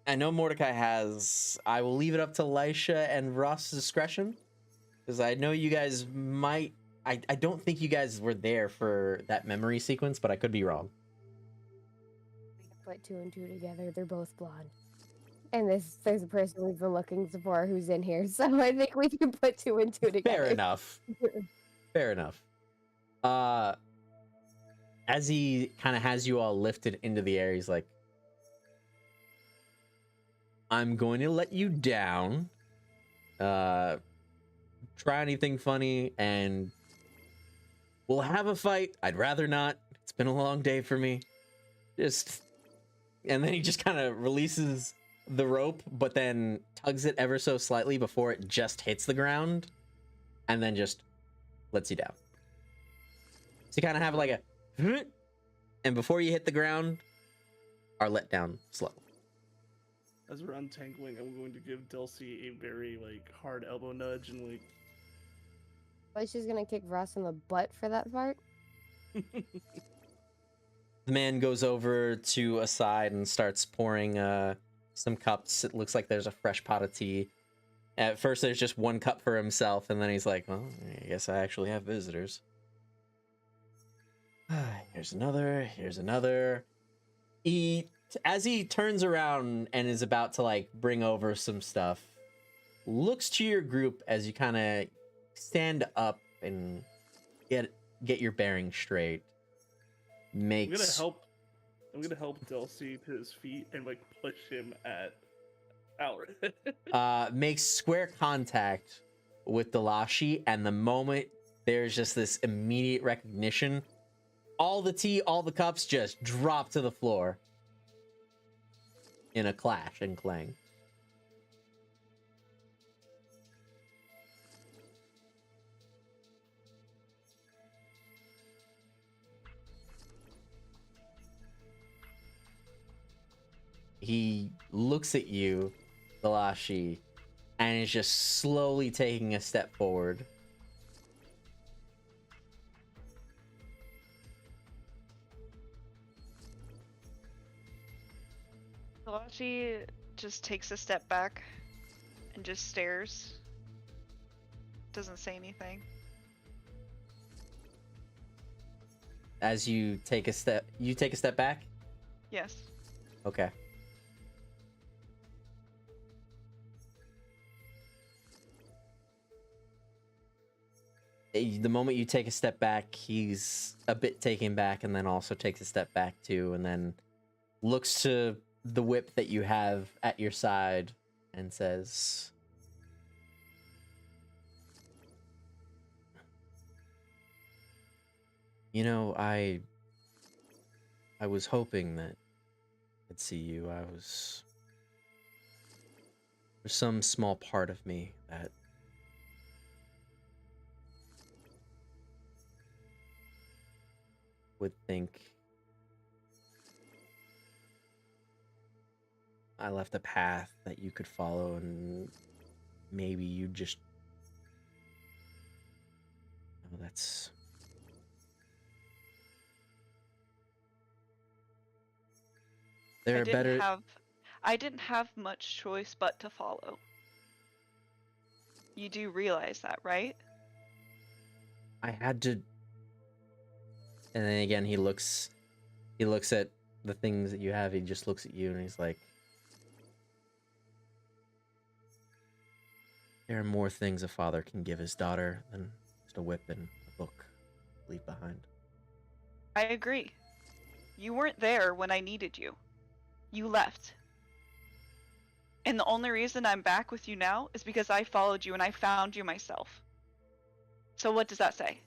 I know Mordecai has. I will leave it up to Lisha and Ross's discretion, because I know you guys might. I don't think you guys were there for that memory sequence, but I could be wrong. Put two and two together. They're both blonde. And there's a person we've been looking for who's in here, so I think we can put two and two together. Fair enough. Fair enough. As he kind of has you all lifted into the air, he's like, I'm going to let you down. Try anything funny, and we'll have a fight. I'd rather not. It's been a long day for me. And then he just kind of releases the rope, but then tugs it ever so slightly before it just hits the ground, and then just lets you down. So you kind of have like a, and before you hit the ground, are let down slow. As we're untangling, I'm going to give Delcy a very hard elbow nudge and But she's gonna kick Ross in the butt for that part. The man goes over to a side and starts pouring some cups. It looks like there's a fresh pot of tea. At first, there's just one cup for himself, and then he's like, well, I guess I actually have visitors. Here's another. As he turns around and is about to bring over some stuff, looks to your group as you kind of stand up and get your bearings straight. I'm gonna help Delcy to his feet and push him at Alred. Makes square contact with Dalashi, and the moment there's just this immediate recognition, all the tea, all the cups just drop to the floor in a clash and clang. He looks at you, Dalashi, and is just slowly taking a step forward. Kalashi just takes a step back and just stares. Doesn't say anything. As you take a step back? Yes. Okay. The moment you take a step back, he's a bit taken back, and then also takes a step back too, and then looks to the whip that you have at your side and says, you know, I I was hoping that I'd see you. There's some small part of me that would think I left a path that you could follow, and maybe you just... Oh, that's... There are better... I didn't have much choice but to follow. You do realize that, right? I had to... And then again, he looks at the things that you have. He just looks at you and he's like, there are more things a father can give his daughter than just a whip and a book to leave behind. I agree. You weren't there when I needed you. You left. And the only reason I'm back with you now is because I followed you and I found you myself. So what does that say?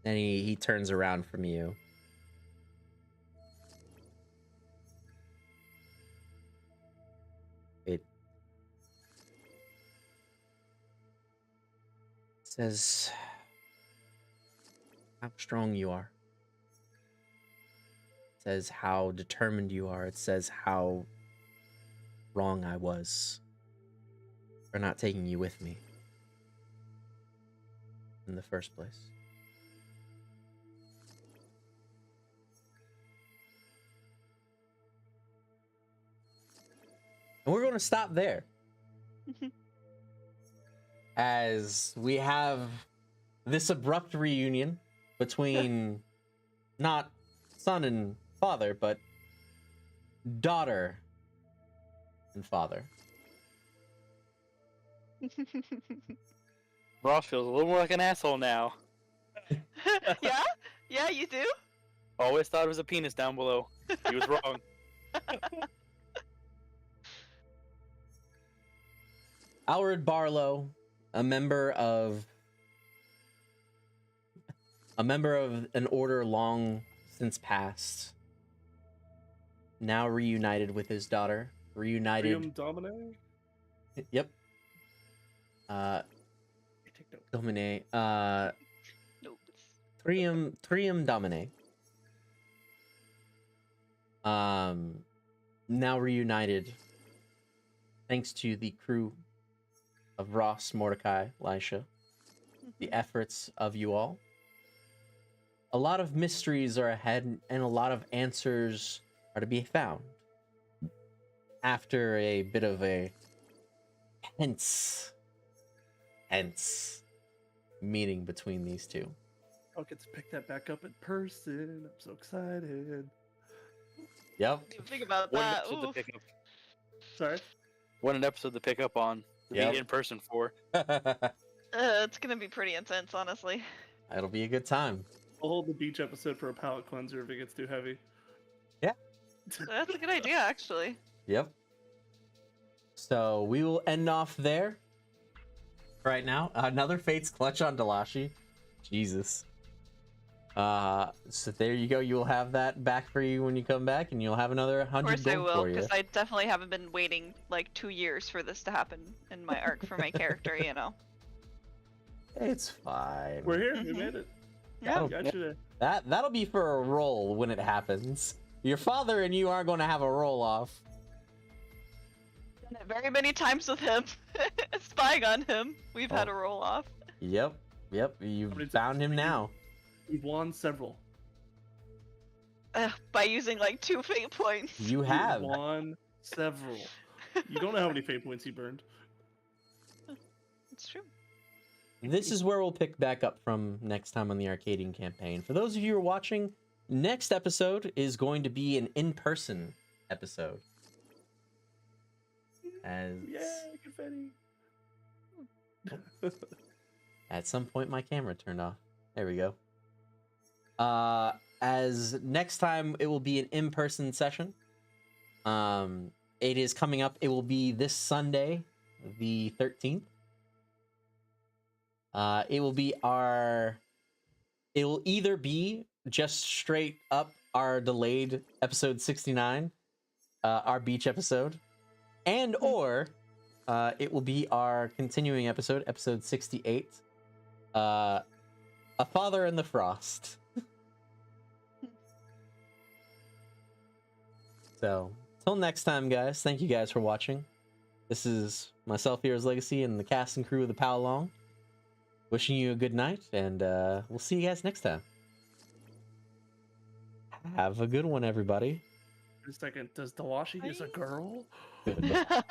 And he turns around from you. It says how strong you are. It says how determined you are. It says how wrong I was for not taking you with me in the first place. And we're going to stop there. As we have this abrupt reunion between not son and father, but daughter and father. Ross feels a little more like an asshole now. Yeah? Yeah, you do? Always thought it was a penis down below. He was wrong. Alred Barlow, a member of an order long since past, now reunited with his daughter. Reunited. Domine? Yep. Take note. Domine. Nope. Trium Domine. Now reunited thanks to the crew of Ross, Mordecai, Elisha, the efforts of you all. A lot of mysteries are ahead, and a lot of answers are to be found. After a bit of a tense meeting between these two. I'll get to pick that back up in person. I'm so excited. Yep. Didn't even think about What an that. episode to Oof. pick up. Sorry? What an episode to pick up on. To Yep. be in person for. It's gonna be pretty intense, honestly. It'll be a good time. I'll hold the beach episode for a palate cleanser if it gets too heavy. That's a good idea, actually. Yep. So we will end off there. Right now, another Fate's Clutch on Dalashi. Jesus. So there you go. You will have that back for you when you come back, and you'll have another Of 100 course I gold will, for you. because I definitely haven't been waiting like 2 years for this to happen in my arc for my character, you know. It's fine. We're here. We Mhm. made it. Yeah. We got you there. That'll be for a roll when it happens. Your father and you aren't going to have a roll off. Done it very many times with him. Spying on him. We've had Oh. a roll off. Yep. You How many found him times have you- now. We've won several. By using like 2 fate points. You We've have. won several. You don't know how many fate points he burned. It's true. This is where we'll pick back up from next time on the Arcadian campaign. For those of you who are watching, next episode is going to be an in-person episode. As Yay, confetti. at some point my camera turned off. There we go. As next time it will be an in-person session. It is coming up. It will be this Sunday, the 13th. It will be our. It will either be just straight up our delayed episode 69, our beach episode, and or it will be our continuing episode, episode 68, A Father in the Frost. So, till next time, guys, thank you guys for watching. This is myself, Hero's Legacy, and the cast and crew of the Pow Long. Wishing you a good night, and we'll see you guys next time. Have a good one, everybody. Wait a second, does Dawashi is a girl? Goodbye.